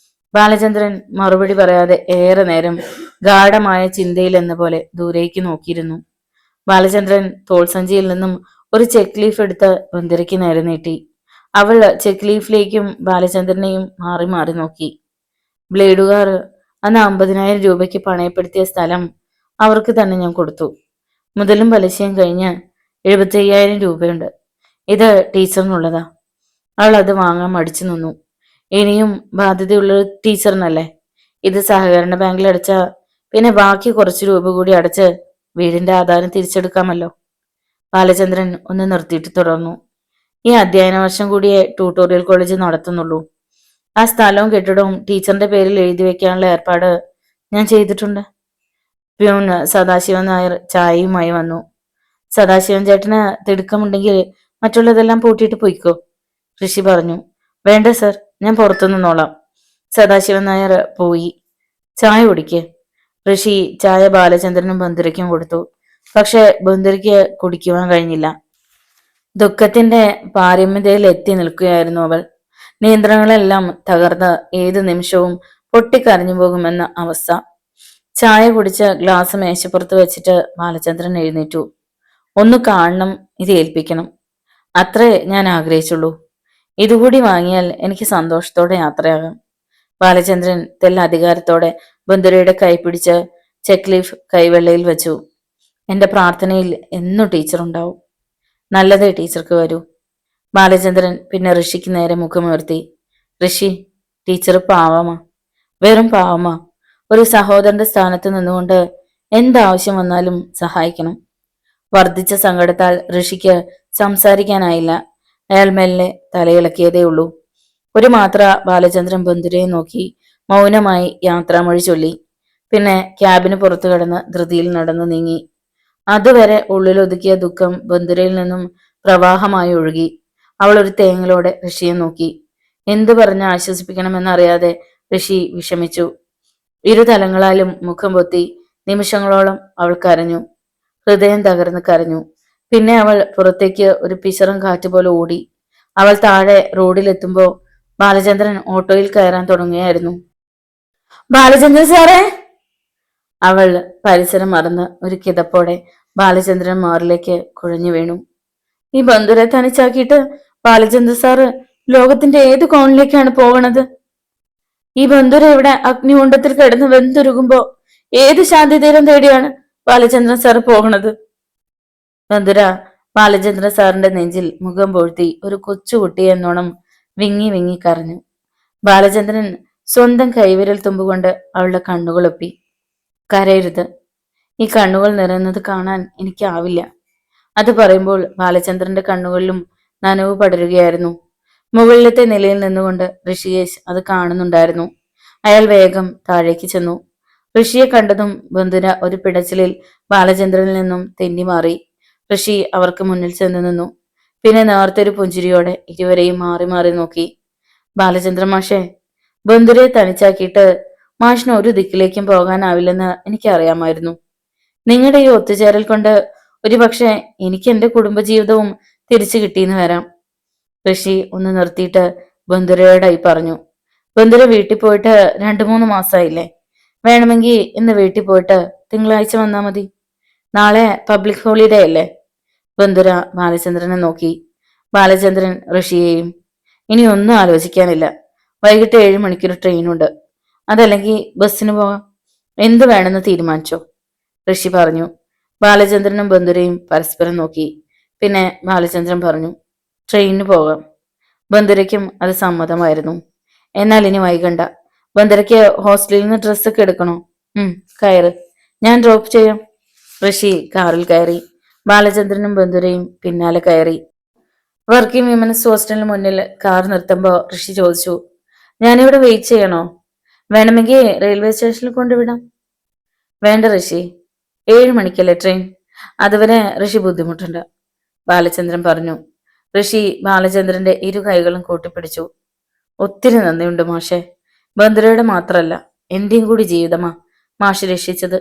ബാലചന്ദ്രൻ മറുപടി പറയാതെ ഏറെ നേരം ഗാഠമായ ചിന്തയിൽ എന്ന പോലെ ദൂരേക്ക് നോക്കിയിരുന്നു. ബാലചന്ദ്രൻ തോൾസഞ്ചിയിൽ നിന്നും ഒരു ചെക്ക് ലീഫ് എടുത്ത് ബന്ദരയ്ക്ക് നേരെ നീട്ടി. അവൾ ചെക്ക് ലീഫിലേക്കും ബാലചന്ദ്രനെയും മാറി മാറി നോക്കി. ബ്ലേഡുകാർ അന്ന് 50,000 രൂപയ്ക്ക് പണയപ്പെടുത്തിയ സ്ഥലം അവർക്ക് തന്നെ ഞാൻ കൊടുത്തു. മുതലും പലിശയും കഴിഞ്ഞ് 75,000 രൂപയുണ്ട്. ഇത് ടീച്ചറിനുള്ളതാ. അവൾ അത് വാങ്ങാൻ മടിച്ചു നിന്നു. ഇനിയും ബാധ്യതയുള്ള ടീച്ചറിനല്ലേ? ഇത് സഹകരണ ബാങ്കിൽ അടച്ച പിന്നെ ബാക്കി കുറച്ച് രൂപ കൂടി അടച്ച് വീടിന്റെ ആധാരം തിരിച്ചെടുക്കാമല്ലോ. ബാലചന്ദ്രൻ ഒന്ന് നിർത്തിയിട്ട് തുടർന്നു. ഈ അധ്യയന വർഷം കൂടിയേ ട്യൂട്ടോറിയൽ കോളേജ് നടത്തുന്നുള്ളൂ. ആ സ്ഥലവും കെട്ടിടവും ടീച്ചറിന്റെ പേരിൽ എഴുതി വെക്കാനുള്ള ഏർപ്പാട് ഞാൻ ചെയ്തിട്ടുണ്ട്. പ്യൂൺ സദാശിവൻ നായർ ചായയുമായി വന്നു. സദാശിവൻ ചേട്ടന് തിടുക്കമുണ്ടെങ്കിൽ മറ്റുള്ളതെല്ലാം പൂട്ടിയിട്ട് പോയിക്കോ, ഋഷി പറഞ്ഞു. വേണ്ട സർ, ഞാൻ പുറത്തു നിന്നോളാം. സദാശിവൻ നായർ പോയി. ചായ കുടിക്ക്. ഋഷി ചായ ബാലചന്ദ്രനും ബന്ധുരയ്ക്കും കൊടുത്തു. പക്ഷെ ബന്ധുരയ്ക്ക് കുടിക്കുവാൻ കഴിഞ്ഞില്ല. ദുഃഖത്തിന്റെ പാരമ്യതയിൽ എത്തി നിൽക്കുകയായിരുന്നു അവൾ. നിയന്ത്രണങ്ങളെല്ലാം തകർന്ന് ഏതു നിമിഷവും പൊട്ടിക്കരഞ്ഞു പോകുമെന്ന അവസ്ഥ. ചായ കുടിച്ച് ഗ്ലാസ് മേശപ്പുറത്ത് വെച്ചിട്ട് ബാലചന്ദ്രൻ എഴുന്നേറ്റു. ഒന്ന് കാണണം, ഇത് ഏൽപ്പിക്കണം. അത്രേ ഞാൻ ആഗ്രഹിച്ചുള്ളൂ. ഇതുകൂടി വാങ്ങിയാൽ എനിക്ക് സന്തോഷത്തോടെ യാത്രയാകാം. ബാലചന്ദ്രൻ തെല്ല അധികാരത്തോടെ ബന്ധുരയുടെ കൈ പിടിച്ച് ചെക്ക് ലീഫ് കൈവെള്ളയിൽ വെച്ചു. എന്റെ പ്രാർത്ഥനയിൽ എന്നും ടീച്ചറുണ്ടാവും. നല്ലതേ ടീച്ചർക്ക് വരൂ. ബാലചന്ദ്രൻ പിന്നെ ഋഷിക്ക് നേരെ മുഖമുയർത്തി. ഋഷി, ടീച്ചർ പാവമാ, വെറും പാവമാ. ഒരു സഹോദരന്റെ സ്ഥാനത്ത് നിന്നുകൊണ്ട് എന്താവശ്യം വന്നാലും സഹായിക്കണം. വർദ്ധിച്ച സങ്കടത്താൽ ഋഷിക്ക് സംസാരിക്കാനായില്ല. അയാൾ മെല്ലെ തലയിളക്കിയതേ ഉള്ളൂ. ഒരു മാത്ര ബാലചന്ദ്രൻ ബന്ധുരയെ നോക്കി മൗനമായി യാത്രാമൊഴി ചൊല്ലി. പിന്നെ ക്യാബിന് പുറത്തു കിടന്ന് ധൃതിയിൽ നടന്നു നീങ്ങി. അതുവരെ ഉള്ളിലൊതുക്കിയ ദുഃഖം ബന്ധുരയിൽ നിന്നും പ്രവാഹമായി ഒഴുകി. അവൾ ഒരു തേങ്ങലോടെ ഋഷിയെ നോക്കി. എന്തു പറഞ്ഞ് ആശ്വസിപ്പിക്കണമെന്നറിയാതെ ഋഷി വിഷമിച്ചു. ഇരുതലങ്ങളാലും മുഖം പൊത്തി നിമിഷങ്ങളോളം അവൾ കരഞ്ഞു. ഹൃദയം തകർന്ന് കരഞ്ഞു. പിന്നെ അവൾ പുറത്തേക്ക് ഒരു പിശറും കാറ്റ് പോലെ ഓടി. അവൾ താഴെ റോഡിലെത്തുമ്പോ ബാലചന്ദ്രൻ ഓട്ടോയിൽ കയറാൻ തുടങ്ങുകയായിരുന്നു. ബാലചന്ദ്രൻ സാറേ! അവൾ പരിസരം മറന്ന് ഒരു കിതപ്പോടെ ബാലചന്ദ്രൻ മാറിലേക്ക് കുഴഞ്ഞു വീണു. ഈ ബന്ധുരെ തനിച്ചാക്കിയിട്ട് ബാലചന്ദ്രൻ സാറ് ലോകത്തിന്റെ ഏത് കോണിലേക്കാണ് പോകണത്? ഈ ബന്ധുര ഇവിടെ അഗ്നികുണ്ഡത്തിൽ കിടന്ന് വെന്തുരുകുമ്പോ ഏത് ശാന്തിതീരം തേടിയാണ് ബാലചന്ദ്രൻ സാറ് പോകണത്? ബന്ധുര ബാലചന്ദ്ര സാറിന്റെ നെഞ്ചിൽ മുഖം പൊഴുത്തി ഒരു കൊച്ചുകുട്ടി എന്നോണം വിങ്ങി വിങ്ങി കരഞ്ഞു. ബാലചന്ദ്രൻ സ്വന്തം കൈവിരൽ തുമ്പുകൊണ്ട് അവളുടെ കണ്ണുകളൊപ്പി. കരയരുത്, ഈ കണ്ണുകൾ നിറയുന്നത് കാണാൻ എനിക്കാവില്ല. അത് പറയുമ്പോൾ ബാലചന്ദ്രന്റെ കണ്ണുകളിലും നനവ് പടരുകയായിരുന്നു. മുകളിലത്തെ നിലയിൽ നിന്നുകൊണ്ട് ഋഷികേശ് അത് കാണുന്നുണ്ടായിരുന്നു. അയാൾ വേഗം താഴേക്ക് ചെന്നു. ഋഷിയെ കണ്ടതും ബന്ധുര ഒരു പിടച്ചിലിൽ ബാലചന്ദ്രനിൽ നിന്നും തെന്നി മാറി. ഋഷി അവർക്ക് മുന്നിൽ ചെന്ന് നിന്നു. പിന്നെ നേർത്തൊരു പുഞ്ചിരിയോടെ ഇരുവരെയും മാറി മാറി നോക്കി. ബാലചന്ദ്ര മാഷെ, ബന്ധുരയെ തനിച്ചാക്കിയിട്ട് മാഷിന് ഒരു ദിക്കിലേക്കും പോകാനാവില്ലെന്ന് എനിക്കറിയാമായിരുന്നു. നിങ്ങളുടെ ഈ ഒത്തുചേരൽ കൊണ്ട് ഒരുപക്ഷെ എനിക്ക് എന്റെ കുടുംബജീവിതവും തിരിച്ചു കിട്ടിയെന്ന് വരാം. ഋഷി ഒന്ന് നിർത്തിയിട്ട് ബന്ധുരയോടായി പറഞ്ഞു. ബന്ധുര വീട്ടിൽ പോയിട്ട് 2-3 മാസമായില്ലേ? വേണമെങ്കിൽ ഇന്ന് വീട്ടിൽ പോയിട്ട് തിങ്കളാഴ്ച വന്നാ മതി. നാളെ പബ്ലിക് ഹോളിഡേ അല്ലേ? ബന്ധുര ബാലചന്ദ്രനെ നോക്കി. ബാലചന്ദ്രൻ ഋഷിയെയും. ഇനി ഒന്നും ആലോചിക്കാനില്ല. വൈകിട്ട് 7 മണിക്കൊരു ട്രെയിനുണ്ട്. അതല്ലെങ്കിൽ ബസ്സിന് പോകാം. എന്ത് വേണമെന്ന് തീരുമാനിച്ചോ, ഋഷി പറഞ്ഞു. ബാലചന്ദ്രനും ബന്ധുരയും പരസ്പരം നോക്കി. പിന്നെ ബാലചന്ദ്രൻ പറഞ്ഞു, ട്രെയിനിന് പോകാം. ബന്ധുരയ്ക്കും അത് സമ്മതമായിരുന്നു. എന്നാൽ ഇനി വൈകണ്ട. ബന്ധുരയ്ക്ക് ഹോസ്റ്റലിൽ നിന്ന് ഡ്രസ്സൊക്കെ എടുക്കണോ? കയറ്, ഞാൻ ഡ്രോപ്പ് ചെയ്യാം. ഋഷി കാറിൽ കയറി. ബാലചന്ദ്രനും ബന്ധുരയും പിന്നാലെ കയറി. വർക്കിംഗ് വിമൻസ് ഹോസ്റ്റലിന് മുന്നിൽ കാർ നിർത്തുമ്പോൾ ഋഷി ചോദിച്ചു, ഞാനിവിടെ വെയിറ്റ് ചെയ്യണോ? വേണമെങ്കിൽ റെയിൽവേ സ്റ്റേഷനിൽ കൊണ്ടുവിടാം. വേണ്ട ഋഷി, 7 മണിക്കല്ലേ ട്രെയിൻ. അതുവരെ ഋഷി ബുദ്ധിമുട്ടുണ്ട്, ബാലചന്ദ്രൻ പറഞ്ഞു. ഋഷി ബാലചന്ദ്രന്റെ ഇരു കൈകളും കൂട്ടിപ്പിടിച്ചു. ഒത്തിരി നന്ദിയുണ്ട് മാഷെ. ബന്ധുരയുടെ മാത്രല്ല, എന്റെയും കൂടി ജീവിതമാ മാഷ് രക്ഷിച്ചത്.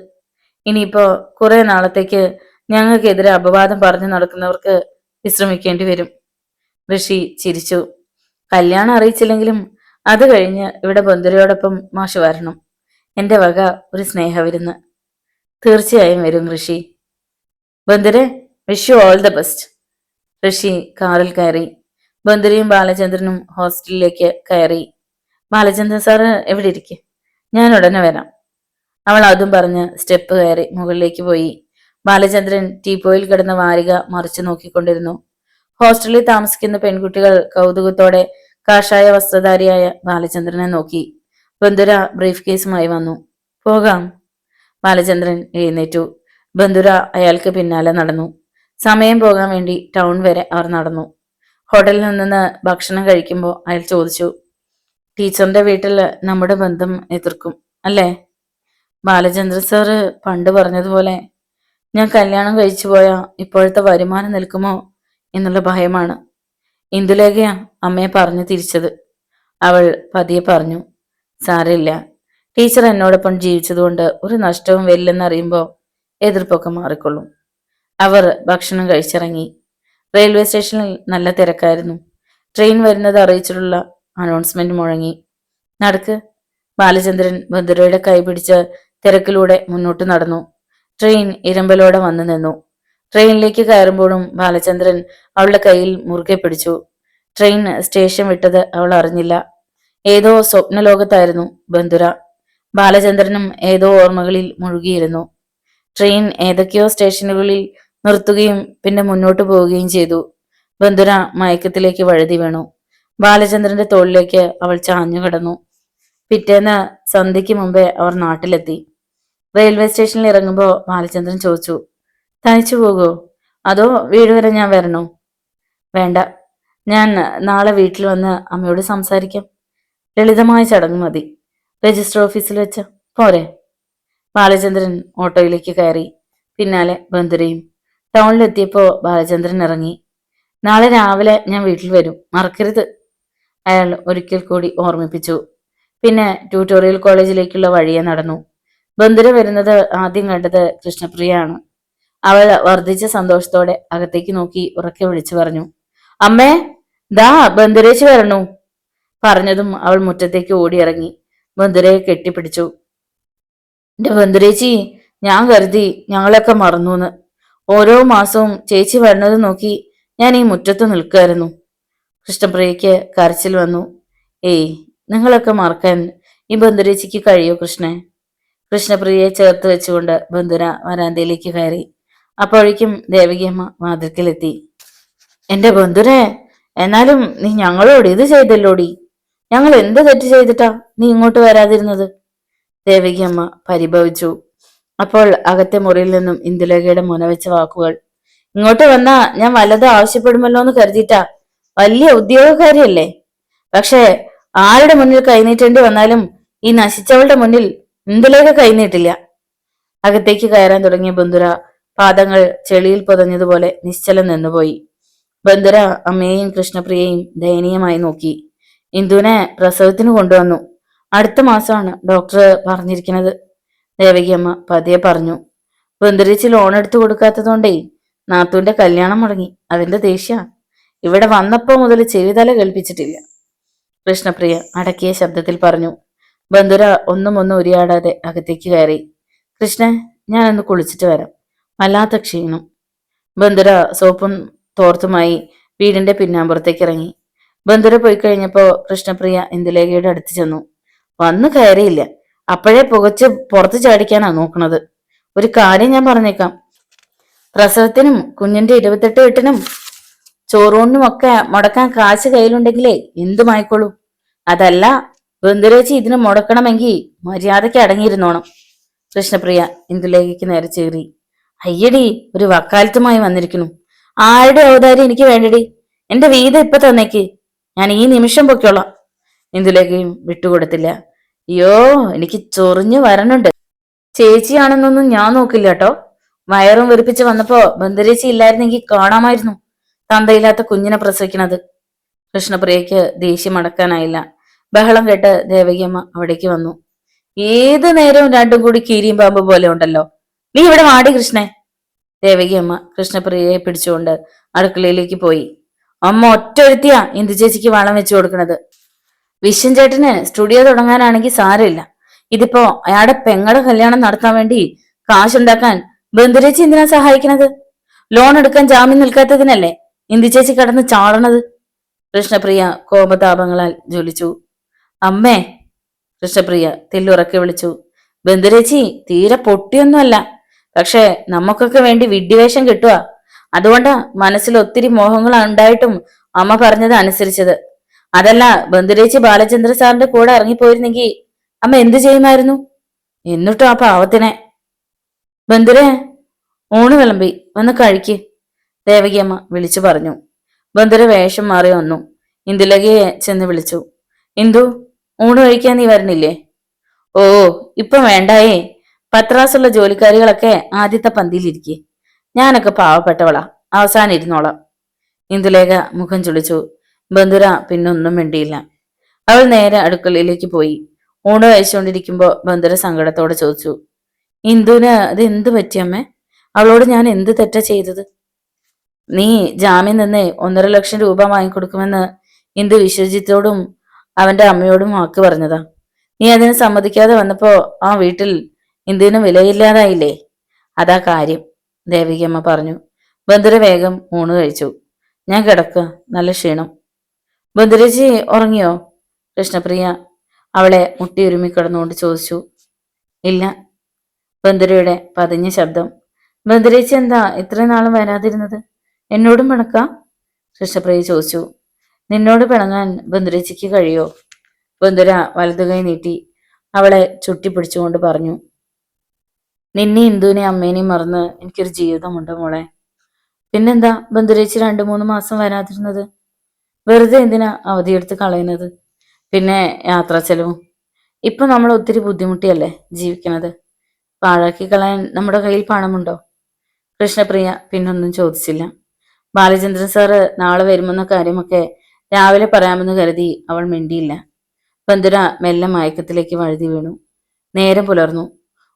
ഇനിയിപ്പോ കുറെ നാളത്തേക്ക് ഞങ്ങൾക്കെതിരെ അപവാദം പറഞ്ഞു നടക്കുന്നവർക്ക് വിശ്രമിക്കേണ്ടി വരും. ഋഷി ചിരിച്ചു. കല്യാണം അറിയിച്ചില്ലെങ്കിലും അത് കഴിഞ്ഞ് ഇവിടെ ബന്ധുരയോടൊപ്പം മാഷ് വരണം. എന്റെ വക ഒരു സ്നേഹവിരുന്ന്. തീർച്ചയായും വരും ഋഷി. ബന്ധുരെ, wish you all the best. Rishi കാറിൽ കയറി. ബന്ധുരയും ബാലചന്ദ്രനും ഹോസ്റ്റലിലേക്ക് കയറി. ബാലചന്ദ്രൻ സാറ് എവിടെ ഇരിക്കെ, ഞാൻ ഉടനെ വരാം. അവൾ അതും പറഞ്ഞ് സ്റ്റെപ്പ് കയറി മുകളിലേക്ക് പോയി. ബാലചന്ദ്രൻ ടീപ്പോയിൽ കിടന്ന വാരിക മറിച്ചു നോക്കിക്കൊണ്ടിരുന്നു. ഹോസ്റ്റലിൽ താമസിക്കുന്ന പെൺകുട്ടികൾ കൗതുകത്തോടെ കാഷായ വസ്ത്രധാരിയായ ബാലചന്ദ്രനെ നോക്കി. ബന്ധുര ബ്രീഫ് കേസുമായി വന്നു. പോകാം. ബാലചന്ദ്രൻ എഴുന്നേറ്റു. ബന്ധുര അയാൾക്ക് പിന്നാലെ നടന്നു. സമയം പോകാൻ വേണ്ടി ടൗൺ വരെ അവർ നടന്നു. ഹോട്ടലിൽ നിന്ന് ഭക്ഷണം കഴിക്കുമ്പോൾ അയാൾ ചോദിച്ചു, ടീച്ചറിന്റെ വീട്ടിൽ നമ്മുടെ ബന്ധം എതിർക്കും അല്ലേ? ബാലചന്ദ്ര സാറ് പണ്ട് പറഞ്ഞതുപോലെ ഞാൻ കല്യാണം കഴിച്ചു പോയാ ഇപ്പോഴത്തെ വരുമാനം നിൽക്കുമോ എന്നുള്ള ഭയമാണ്. ഇന്ദുലേഖയാ അമ്മയെ പറഞ്ഞു തിരിച്ചത്. അവൾ പതിയെ പറഞ്ഞു, സാരമില്ല, ടീച്ചർ എന്നോടൊപ്പം ജീവിച്ചതുകൊണ്ട് ഒരു നഷ്ടവും വരില്ലെന്നറിയുമ്പോൾ എതിർപ്പൊക്കെ മാറിക്കൊള്ളും. അവർ ഭക്ഷണം കഴിച്ചിറങ്ങി. റെയിൽവേ സ്റ്റേഷനിൽ നല്ല തിരക്കായിരുന്നു. ട്രെയിൻ വരുന്നത് അറിയിച്ചിട്ടുള്ള അനൗൺസ്മെന്റ് മുഴങ്ങി. നടക്ക്. ബാലചന്ദ്രൻ ബന്ധുരയുടെ കൈ പിടിച്ച് തിരക്കിലൂടെ മുന്നോട്ട് നടന്നു. ട്രെയിൻ ഇരമ്പലോടെ വന്നു നിന്നു. ട്രെയിനിലേക്ക് കയറുമ്പോഴും ബാലചന്ദ്രൻ അവളുടെ കയ്യിൽ മുറുകെ പിടിച്ചു. ട്രെയിൻ സ്റ്റേഷൻ വിട്ടത് അവൾ അറിഞ്ഞില്ല. ഏതോ സ്വപ്നലോകത്തായിരുന്നു ബന്ധുര. ബാലചന്ദ്രനും ഏതോ ഓർമ്മകളിൽ മുഴുകിയിരുന്നു. ട്രെയിൻ ഏതൊക്കെയോ സ്റ്റേഷനുകളിൽ നിർത്തുകയും പിന്നെ മുന്നോട്ട് പോവുകയും ചെയ്തു. ബന്ധുര മയക്കത്തിലേക്ക് വഴുതി വീണു. ബാലചന്ദ്രന്റെ തോളിലേക്ക് അവൾ ചാഞ്ഞു കിടന്നു. പിറ്റേന്ന് സന്ധ്യയ്ക്ക് മുമ്പേ അവർ നാട്ടിലെത്തി. റെയിൽവേ സ്റ്റേഷനിൽ ഇറങ്ങുമ്പോൾ ബാലചന്ദ്രൻ ചോദിച്ചു, തനിച്ചു പോകോ അതോ വീട് വരെ ഞാൻ വരണോ? വേണ്ട, ഞാൻ നാളെ വീട്ടിൽ വന്ന് അമ്മയോട് സംസാരിക്കാം. ലളിതമായ ചടങ്ങ് മതി. രജിസ്റ്റർ ഓഫീസിൽ വെച്ച പോരെ? ബാലചന്ദ്രൻ ഓട്ടോയിലേക്ക് കയറി. പിന്നാലെ ബന്ധുരയും. ടൗണിലെത്തിയപ്പോ ബാലചന്ദ്രൻ ഇറങ്ങി. നാളെ രാവിലെ ഞാൻ വീട്ടിൽ വരും, മറക്കരുത്, അയാൾ ഒരിക്കൽ കൂടി ഓർമ്മിപ്പിച്ചു. പിന്നെ ട്യൂട്ടോറിയൽ കോളേജിലേക്കുള്ള വഴിയെ നടന്നു. ബന്ധുര വരുന്നത് ആദ്യം കണ്ടത് കൃഷ്ണപ്രിയയാണ്. അവൾ വർദ്ധിച്ച സന്തോഷത്തോടെ അകത്തേക്ക് നോക്കി ഉറക്കെ വിളിച്ചു പറഞ്ഞു, അമ്മേ, ദാ ബന്ധുരേച്ചി വരണു. പറഞ്ഞതും അവൾ മുറ്റത്തേക്ക് ഓടിയിറങ്ങി. ബന്ധുരയെ കെട്ടിപ്പിടിച്ചു. എന്റെ ബന്ധുരേച്ചി, ഞാൻ കരുതി ഞങ്ങളൊക്കെ മറന്നൂന്ന്. ഓരോ മാസവും ചേച്ചി വരുന്നത് നോക്കി ഞാൻ ഈ മുറ്റത്ത് നിൽക്കായിരുന്നു. കൃഷ്ണപ്രിയയ്ക്ക് കരച്ചിൽ വന്നു. ഏയ്, നിങ്ങളൊക്കെ മറക്കാൻ ഈ ബന്ധുരേച്ചിക്ക് കഴിയോ കൃഷ്ണേ? കൃഷ്ണപ്രിയയെ ചേർത്ത് വെച്ചുകൊണ്ട് ബന്ധുര വരാന്തയിലേക്ക് കയറി. അപ്പോഴേക്കും ദേവകിയമ്മ വാതിൽക്കലെത്തി. എന്റെ ബന്ധുരെ, എന്നാലും നീ ഞങ്ങളോട് ഇത് ചെയ്തല്ലോടി. ഞങ്ങൾ എന്ത് തെറ്റ് ചെയ്തിട്ടാ നീ ഇങ്ങോട്ട് വരാതിരുന്നത്? ദേവകിയമ്മ പരിഭവിച്ചു. അപ്പോൾ അകത്തെ മുറിയിൽ നിന്നും ഇന്ദുലേഖയുടെ മുനവെച്ച വാക്കുകൾ. ഇങ്ങോട്ട് വന്നാ ഞാൻ വല്ലതും ആവശ്യപ്പെടുമല്ലോ എന്ന് കരുതിയിട്ടാ. വലിയ ഉദ്യോഗക്കാരിയല്ലേ. പക്ഷെ ആരുടെ മുന്നിൽ കൈനീട്ടേണ്ടി വന്നാലും ഈ നശിച്ചവളുടെ മുന്നിൽ ഇന്ദുലേഖ കൈനീട്ടില്ല. അകത്തേക്ക് കയറാൻ തുടങ്ങിയ ബന്ധുര പാദങ്ങൾ ചെളിയിൽ പുതഞ്ഞതുപോലെ നിശ്ചലം നിന്നുപോയി. ബന്ധുര അമ്മയെയും കൃഷ്ണപ്രിയയും ദയനീയമായി നോക്കി. ഇന്ദുവിനെ പ്രസവത്തിന് കൊണ്ടുവന്നു. അടുത്ത മാസമാണ് ഡോക്ടർ പറഞ്ഞിരിക്കുന്നത്. ദേവകിയമ്മ പതിയെ പറഞ്ഞു. ബന്ധുരേച്ചി ലോൺ എടുത്തു കൊടുക്കാത്തതുകൊണ്ടേ നാത്തൂന്റെ കല്യാണം മുടങ്ങി. അതിന്റെ ദേഷ്യ. ഇവിടെ വന്നപ്പോ മുതൽ ചെവിതല കേൾപ്പിച്ചിട്ടില്ല. കൃഷ്ണപ്രിയ അടക്കിയ ശബ്ദത്തിൽ പറഞ്ഞു. ബന്ധുര ഒന്നും ഉരിയാടാതെ അകത്തേക്ക് കയറി. കൃഷ്ണൻ, ഞാനൊന്ന് കുളിച്ചിട്ട് വരാം, വല്ലാത്ത ക്ഷീണം. ബന്ധുര സോപ്പും തോർത്തുമായി വീടിന്റെ പിന്നാമ്പുറത്തേക്ക് ഇറങ്ങി. ബന്ധുര പോയി കഴിഞ്ഞപ്പോ കൃഷ്ണപ്രിയ ഇന്ദുലേഖയുടെ അടുത്ത് ചെന്നു. വന്നു കയറിയില്ല, അപ്പോഴേ പുകച്ച് പുറത്തു ചാടിക്കാനാ നോക്കണത്. ഒരു കാര്യം ഞാൻ പറഞ്ഞേക്കാം. പ്രസവത്തിനും കുഞ്ഞിന്റെ 28 കെട്ടിനും ചോറൂണിനും ഒക്കെ മുടക്കാൻ കാശ് കയ്യിലുണ്ടെങ്കിലേ എന്തുമായിക്കോളൂ. അതല്ല, ബന്ധുരേച്ചി ഇതിന് മുടക്കണമെങ്കിൽ മര്യാദയ്ക്ക് അടങ്ങിയിരുന്നോണം. കൃഷ്ണപ്രിയ ഇന്ദുലേഖയ്ക്ക് നേരെ ചേറി. അയ്യടി, ഒരു വക്കാലത്തുമായി വന്നിരിക്കുന്നു. ആരുടെ ഔദാര്യം എനിക്ക് വേണ്ടടി. എന്റെ വീതം ഇപ്പൊ തന്നേക്ക്, ഞാൻ ഈ നിമിഷം പൊക്കോളാം. ഇന്ദുലേഖയും വിട്ടുകൊടുത്തില്ല. അയ്യോ, എനിക്ക് ചൊറിഞ്ഞു വരണുണ്ട്. ചേച്ചിയാണെന്നൊന്നും ഞാൻ നോക്കില്ല കേട്ടോ. വയറും വെറുപ്പിച്ച് വന്നപ്പോ ബന്ധുരേച്ചി ഇല്ലായിരുന്നെങ്കിൽ കാണാമായിരുന്നു തന്തയില്ലാത്ത കുഞ്ഞിനെ പ്രസവിക്കണത്. കൃഷ്ണപ്രിയയ്ക്ക് ദേഷ്യം അടക്കാനായില്ല. ബഹളം കേട്ട് ദേവകിയമ്മ അവിടേക്ക് വന്നു. ഏത് നേരവും രണ്ടും കൂടി കീരിയും പാമ്പ് പോലെ ഉണ്ടല്ലോ. നീ ഇവിടെ വാടി കൃഷ്ണേ. ദേവകിയമ്മ കൃഷ്ണപ്രിയയെ പിടിച്ചുകൊണ്ട് അടുക്കളയിലേക്ക് പോയി. അമ്മ ഒറ്റൊരുത്തിയാ ഇന്ദു ചേച്ചിക്ക് വളം വെച്ചു കൊടുക്കണത്. വിശ്വൻ ചേട്ടന് സ്റ്റുഡിയോ തുടങ്ങാനാണെങ്കിൽ സാരമില്ല. ഇതിപ്പോ അയാളുടെ പെങ്ങളുടെ കല്യാണം നടത്താൻ വേണ്ടി കാശുണ്ടാക്കാൻ ബന്ധുരേച്ചി എന്തിനാ സഹായിക്കണത്? ലോൺ എടുക്കാൻ ജാമ്യം നിൽക്കാത്തതിനല്ലേ ഇന്ദു ചേച്ചി കടന്ന് ചാടണത്? കൃഷ്ണപ്രിയ കോപതാപങ്ങളാൽ ജ്വലിച്ചു. അമ്മേ, കൃഷ്ണപ്രിയ തെല്ലുറക്കെ വിളിച്ചു. ബന്ധുരേച്ചി തീരെ പൊട്ടിയൊന്നുമല്ല. പക്ഷെ നമുക്കൊക്കെ വേണ്ടി വിഡ്ഢിവേഷം കിട്ടുക. അതുകൊണ്ടാ മനസ്സിൽ ഒത്തിരി മോഹങ്ങൾ ഉണ്ടായിട്ടും അമ്മ പറഞ്ഞത് അനുസരിച്ചത്. അതല്ല, ബന്ധുരേച്ചി ബാലചന്ദ്ര സാറിന്റെ കൂടെ ഇറങ്ങിപ്പോയിരുന്നെങ്കിൽ അമ്മ എന്തു ചെയ്യുമായിരുന്നു? എന്നിട്ടും ആ പാവത്തിനെ. ബന്ധുരെ, ഊണ് വിളമ്പി, വന്ന് കഴിക്ക്, ദേവകിയമ്മ വിളിച്ചു പറഞ്ഞു. ബന്ധുര വേഷം മാറി വന്നു. ഇന്ദുലേഖയെ ചെന്ന് വിളിച്ചു. ഇന്ദു, ഊണ് കഴിക്കാൻ നീ വരണില്ലേ? ഓ, ഇപ്പൊ വേണ്ടായേ. പത്രാസുള്ള ജോലിക്കാരികളൊക്കെ ആദ്യത്തെ പന്തിയിലിരിക്കെ. ഞാനൊക്കെ പാവപ്പെട്ടവളാ, അവസാനം ഇരുന്നോളാം. ഇന്ദുലേഖ മുഖം ചുളിച്ചു. ബന്ധുര പിന്നൊന്നും മിണ്ടിയില്ല. അവൾ നേരെ അടുക്കളയിലേക്ക് പോയി. ഊണ് കഴിച്ചുകൊണ്ടിരിക്കുമ്പോ ബന്ധുര സങ്കടത്തോടെ ചോദിച്ചു. ഇന്ദുവിന് അത് എന്ത് പറ്റിയമ്മേ? അവളോട് ഞാൻ എന്ത് തെറ്റാ ചെയ്തത്? നീ ജാമ്യം നിന്ന് 1.5 ലക്ഷം രൂപ വാങ്ങിക്കൊടുക്കുമെന്ന് ഇന്ദു വിശ്വജിത്തോടും അവന്റെ അമ്മയോടും വാക്ക് പറഞ്ഞതാ. നീ അതിന് സമ്മതിക്കാതെ വന്നപ്പോ ആ വീട്ടിൽ ഇന്ദുവിന് വിലയില്ലാതായില്ലേ? അതാ കാര്യം, ദേവികമ്മ പറഞ്ഞു. ബന്ധുര വേഗം ഊണ് കഴിച്ചു. ഞാൻ കിടക്കുക, നല്ല ക്ഷീണം. ബന്ധുരജി ഉറങ്ങിയോ? കൃഷ്ണപ്രിയ അവളെ മുട്ടിയുരുമ്മി കിടന്നുകൊണ്ട് ചോദിച്ചു. ഇല്ല. ബന്ധുരയുടെ പതിഞ്ഞ ശബ്ദം. ബന്ധുരേച്ചി എന്താ ഇത്രയും നാളും വരാതിരുന്നത്? എന്നോടും പിണക്കാം? കൃഷ്ണപ്രിയ ചോദിച്ചു. നിന്നോട് പിണങ്ങാൻ ബന്ധുരേച്ചിക്ക് കഴിയോ? ബന്ധുര വലതുകൈ നീട്ടി അവളെ ചുട്ടിപ്പിടിച്ചുകൊണ്ട് പറഞ്ഞു. നിന്നെ ഇന്ദുവിനെ അമ്മേനെയും മറന്ന് എനിക്കൊരു ജീവിതമുണ്ട് മോളെ. പിന്നെന്താ ബന്ധുരേച്ചി 2-3 മാസം വരാതിരുന്നത്? വെറുതെ എന്തിനാ അവധിയെടുത്ത് കളയുന്നത്? പിന്നെ യാത്രാ ചെലവും. ഇപ്പൊ നമ്മൾ ഒത്തിരി ബുദ്ധിമുട്ടിയല്ലേ ജീവിക്കണത്. പാഴാക്കി കളയാൻ നമ്മുടെ കയ്യിൽ പണമുണ്ടോ? കൃഷ്ണപ്രിയ പിന്നൊന്നും ചോദിച്ചില്ല. ബാലചന്ദ്രൻ സാറ് നാളെ വരുമെന്ന കാര്യമൊക്കെ രാവിലെ പറയാമെന്ന് കരുതി അവൾ മിണ്ടിയില്ല. ബന്ധുര മെല്ലെ മയക്കത്തിലേക്ക് വഴുതി വീണു. നേരം പുലർന്നു.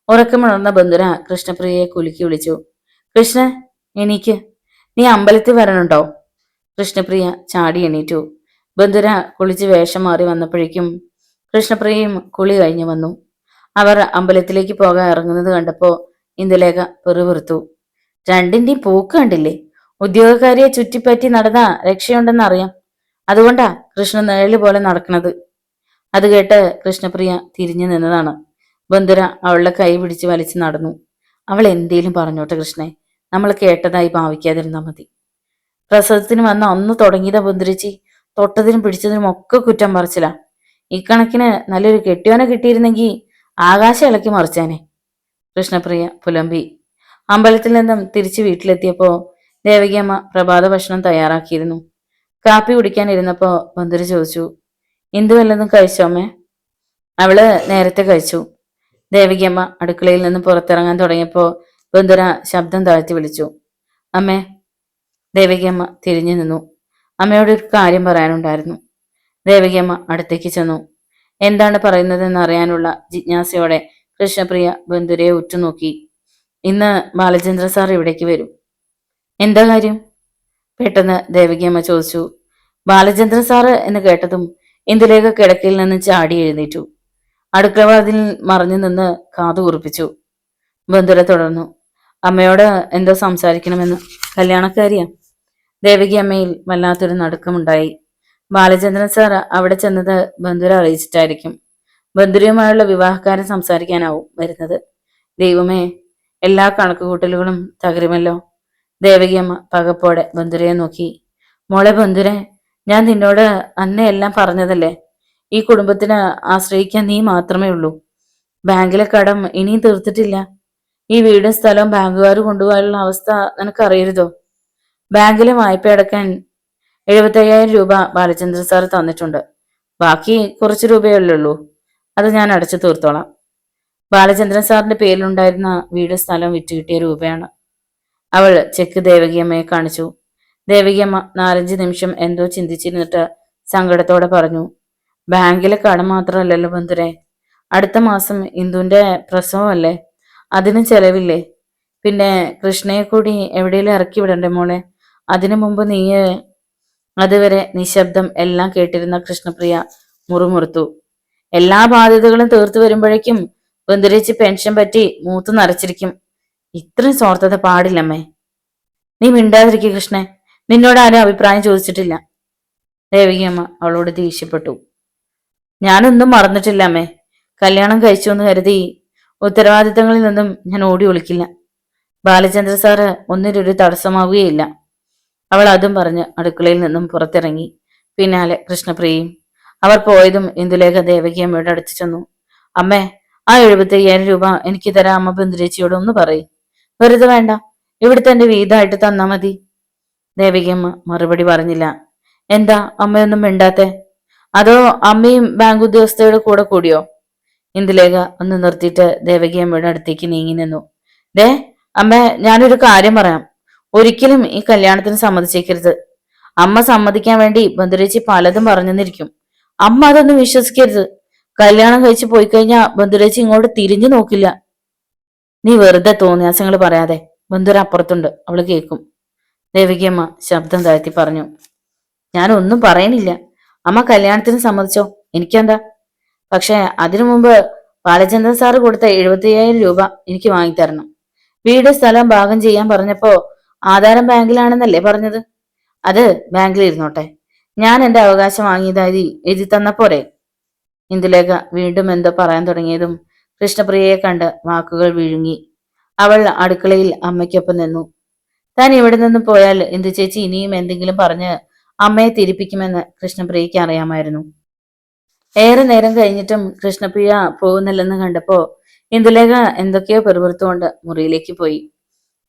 ഉറക്കമുണർന്ന ബന്ധുര കൃഷ്ണപ്രിയയെ കുലുക്കി വിളിച്ചു. കൃഷ്ണ, എണീക്ക്, നീ അമ്പലത്തിൽ വരണുണ്ടോ? കൃഷ്ണപ്രിയ ചാടി എണീറ്റു. ബന്ധുര കുളിച്ച് വേഷം മാറി വന്നപ്പോഴേക്കും കൃഷ്ണപ്രിയയും കുളി കഴിഞ്ഞു വന്നു. അവർ അമ്പലത്തിലേക്ക് പോകാൻ ഇറങ്ങുന്നത് കണ്ടപ്പോ ഇന്ദുലേഖ പെറുപെറുത്തു. രണ്ടിന്റെയും പോക്ക് കണ്ടില്ലേ? ഉദ്യോഗക്കാരിയെ ചുറ്റിപ്പറ്റി നടന്ന രക്ഷയുണ്ടെന്ന് അറിയാം. അതുകൊണ്ടാ കൃഷ്ണ നിഴല് പോലെ നടക്കണത്. അത് കേട്ട് കൃഷ്ണപ്രിയ തിരിഞ്ഞു നിന്നതാണ്. ബന്ധുര അവളുടെ കൈ പിടിച്ച് വലിച്ചു നടന്നു. അവൾ എന്തേലും പറഞ്ഞോട്ടെ കൃഷ്ണേ, നമ്മൾ കേട്ടതായി ഭാവിക്കാതിരുന്നാ മതി. പ്രസവത്തിന് വന്ന അന്ന് തുടങ്ങിയതാ ബന്ധുരച്ചി. തൊട്ടതിനും പിടിച്ചതിനും ഒക്കെ കുറ്റം പറിച്ചില്ല. ഇക്കണക്കിന് നല്ലൊരു കെട്ടിയോനെ കിട്ടിയിരുന്നെങ്കിൽ ആകാശം ഇളക്കി മറിച്ചാനെ. കൃഷ്ണപ്രിയ പുലമ്പി. അമ്പലത്തിൽ നിന്നും തിരിച്ചു വീട്ടിലെത്തിയപ്പോ ദേവകിയമ്മ പ്രഭാത ഭക്ഷണം തയ്യാറാക്കിയിരുന്നു. കാപ്പി കുടിക്കാനിരുന്നപ്പോ ബന്ധുര ചോദിച്ചു, ഇന്ദു വല്ലതും കഴിച്ചോ അമ്മേ? അവള് നേരത്തെ കഴിച്ചു. ദേവകിയമ്മ അടുക്കളയിൽ നിന്ന് പുറത്തിറങ്ങാൻ തുടങ്ങിയപ്പോ ബന്ധുര ശബ്ദം താഴ്ത്തി വിളിച്ചു, അമ്മേ. ദേവകിയമ്മ തിരിഞ്ഞു നിന്നു. അമ്മയോട് ഒരു കാര്യം പറയാനുണ്ടായിരുന്നു. ദേവകിയമ്മ അടുത്തേക്ക് ചെന്നു. എന്താണ് പറയുന്നതെന്ന് അറിയാനുള്ള ജിജ്ഞാസയോടെ കൃഷ്ണപ്രിയ ബന്ധുരയെ ഉറ്റുനോക്കി. ഇന്ന് ബാലചന്ദ്ര സാർ ഇവിടേക്ക് വരും. എന്താ കാര്യം? പെട്ടെന്ന് ദേവകിയമ്മ ചോദിച്ചു. ബാലചന്ദ്രൻ സാറ് എന്ന് കേട്ടതും ഇന്ദുലേഖ കിടക്കയിൽ നിന്ന് ചാടി എഴുന്നേറ്റു. അടുക്കളവാതിൽ മറഞ്ഞു നിന്ന് കാതു കുറിപ്പിച്ചു. ബന്ധുര തുടർന്നു, അമ്മയോട് എന്തോ സംസാരിക്കണമെന്ന്. കല്യാണക്കാരിയാ. ദേവകിയമ്മയിൽ വല്ലാത്തൊരു നടുക്കമുണ്ടായി. ബാലചന്ദ്രൻ സാർ അവിടെ ചെന്നത് ബന്ധുര അറിയിച്ചിട്ടായിരിക്കും. ബന്ധുരയുമായുള്ള വിവാഹക്കാരൻ സംസാരിക്കാനാവും വരുന്നത്. ദൈവമേ, എല്ലാ കണക്കുകൂട്ടലുകളും തകരുമല്ലോ. ദേവകിയമ്മ പകപ്പോടെ ബന്ധുരയെ നോക്കി. മോളെ ബന്ധുരെ, ഞാൻ നിന്നോട് അന്നേ എല്ലാം പറഞ്ഞതല്ലേ. ഈ കുടുംബത്തിന് ആശ്രയിക്കാൻ നീ മാത്രമേ ഉള്ളൂ. ബാങ്കിലെ കടം ഇനിയും തീർത്തിട്ടില്ല. ഈ വീടും സ്ഥലവും ബാങ്കുകാർ കൊണ്ടുപോകാനുള്ള അവസ്ഥ നിനക്കറിയരുതോ? ബാങ്കിലെ വായ്പ അടക്കാൻ 75,000 രൂപ ബാലചന്ദ്രൻ സാർ തന്നിട്ടുണ്ട്. ബാക്കി കുറച്ച് രൂപയല്ലേ ഉള്ളൂ. അത് ഞാൻ അടച്ചു തീർത്തോളാം. ബാലചന്ദ്രൻ സാറിന്റെ പേരിലുണ്ടായിരുന്ന വീട് സ്ഥലം വിറ്റുകിട്ടിയ രൂപയാണ്. അവൾ ചെക്ക് ദേവകിയമ്മയെ കാണിച്ചു. ദേവകിയമ്മ 4-5 നിമിഷം എന്തോ ചിന്തിച്ചിരുന്നിട്ട് സങ്കടത്തോടെ പറഞ്ഞു, ബാങ്കിലെ കടം മാത്രമല്ലല്ലോ ബന്ധുരെ, അടുത്ത മാസം ഇന്ദുവിന്റെ പ്രസവമല്ലേ, അതിനും ചെലവില്ലേ. പിന്നെ കൃഷ്ണയെ കൂടി എവിടെയെങ്കിലും ഇറക്കി വിടണ്ടേ മോളെ. അതിനു മുമ്പ് നീ. അതുവരെ നിശബ്ദം എല്ലാം കേട്ടിരുന്ന കൃഷ്ണപ്രിയ മുറുമുറുത്തു. എല്ലാ ബാധ്യതകളും തീർത്തു വരുമ്പോഴേക്കും ബന്ധുരേച്ചി പെൻഷൻ പറ്റി മൂത്ത് നരച്ചിരിക്കും. ഇത്രയും സ്വാർത്ഥത പാടില്ലമ്മേ. നീ മിണ്ടാതിരിക്കുക കൃഷ്ണൻ. നിന്നോട് ആരും അഭിപ്രായം ചോദിച്ചിട്ടില്ല. ദേവികയമ്മ അവളോട് ദേഷ്യപ്പെട്ടു. ഞാനൊന്നും മറന്നിട്ടില്ല അമ്മേ. കല്യാണം കഴിച്ചു എന്ന് കരുതി ഉത്തരവാദിത്തങ്ങളിൽ നിന്നും ഞാൻ ഓടി ഒളിക്കില്ല. ബാലചന്ദ്ര സാറ് ഒന്നിനൊരു തടസ്സമാവുകയില്ല. അവൾ അതും പറഞ്ഞ് അടുക്കളയിൽ നിന്നും പുറത്തിറങ്ങി. പിന്നാലെ കൃഷ്ണപ്രിയയും. അവർ പോയതും ഇന്ദുലേഖ ദേവകിയമ്മയുടെ അടുത്ത് ചെന്നു. അമ്മേ, ആ 75,000 രൂപ എനിക്ക് തരാം അമ്മ ബന്ധുരേച്ചിയോട് ഒന്ന് പറയും. വെറുതെ വേണ്ട, ഇവിടുത്തെ എന്റെ വീതായിട്ട് തന്നാ മതി. ദേവകിയമ്മ മറുപടി പറഞ്ഞില്ല. എന്താ അമ്മയൊന്നും മിണ്ടാത്തെ? അതോ അമ്മയും ബാങ്ക് ഉദ്യോഗസ്ഥയുടെ കൂടെ കൂടിയോ? ഇന്ദുലേഖ ഒന്ന് നിർത്തിയിട്ട് ദേവകിയമ്മയുടെ അടുത്തേക്ക് നീങ്ങി നിന്നു. ദേ അമ്മ, ഞാനൊരു കാര്യം പറയാം. ഒരിക്കലും ഈ കല്യാണത്തിന് സമ്മതിച്ചേക്കരുത്. അമ്മ സമ്മതിക്കാൻ വേണ്ടി ബന്ധുരേച്ചി പലതും പറഞ്ഞെന്നിരിക്കും. അമ്മ അതൊന്നും വിശ്വസിക്കരുത്. കല്യാണം കഴിച്ച് പോയി കഴിഞ്ഞാൽ ബന്ധുരേച്ചി ഇങ്ങോട്ട് തിരിഞ്ഞു നോക്കില്ല. നീ വെറുതെ തോന്നിയാസങ്ങൾ പറയാതെ. ബന്ധുര അപ്പുറത്തുണ്ട്, അവള് കേൾക്കും. ദേവകിയമ്മ ശബ്ദം താഴ്ത്തി പറഞ്ഞു. ഞാനൊന്നും പറയണില്ല. അമ്മ കല്യാണത്തിന് സമ്മതിച്ചോ, എനിക്കെന്താ. പക്ഷെ അതിനു മുമ്പ് ബാലചന്ദ്രൻ സാറ് കൊടുത്ത 75,000 രൂപ എനിക്ക് വാങ്ങിത്തരണം. വീട് സ്ഥലം ഭാഗം ചെയ്യാൻ പറഞ്ഞപ്പോ ആധാരം ബാങ്കിലാണെന്നല്ലേ പറഞ്ഞത്? അത് ബാങ്കിൽ ഇരുന്നോട്ടെ. ഞാൻ എന്റെ അവകാശം വാങ്ങിയതായി എഴുതി തന്ന പോരെ. ഇന്ദുലേഖ വീണ്ടും എന്തോ പറയാൻ തുടങ്ങിയതും കൃഷ്ണപ്രിയയെ കണ്ട് വാക്കുകൾ വിഴുങ്ങി. അവൾ അടുക്കളയിൽ അമ്മയ്ക്കൊപ്പം നിന്നു. താൻ ഇവിടെ നിന്ന് പോയാൽ ഇന്ദു ചേച്ചി ഇനിയും എന്തെങ്കിലും പറഞ്ഞ് അമ്മയെ തിരിപ്പിക്കുമെന്ന് കൃഷ്ണപ്രിയയ്ക്ക് അറിയാമായിരുന്നു. ഏറെ നേരം കഴിഞ്ഞിട്ടും കൃഷ്ണപ്രിയ പോകുന്നില്ലെന്ന് കണ്ടപ്പോ ഇന്ദുലേഖ എന്തൊക്കെയോ പെറുപുറത്തുകൊണ്ട് മുറിയിലേക്ക് പോയി.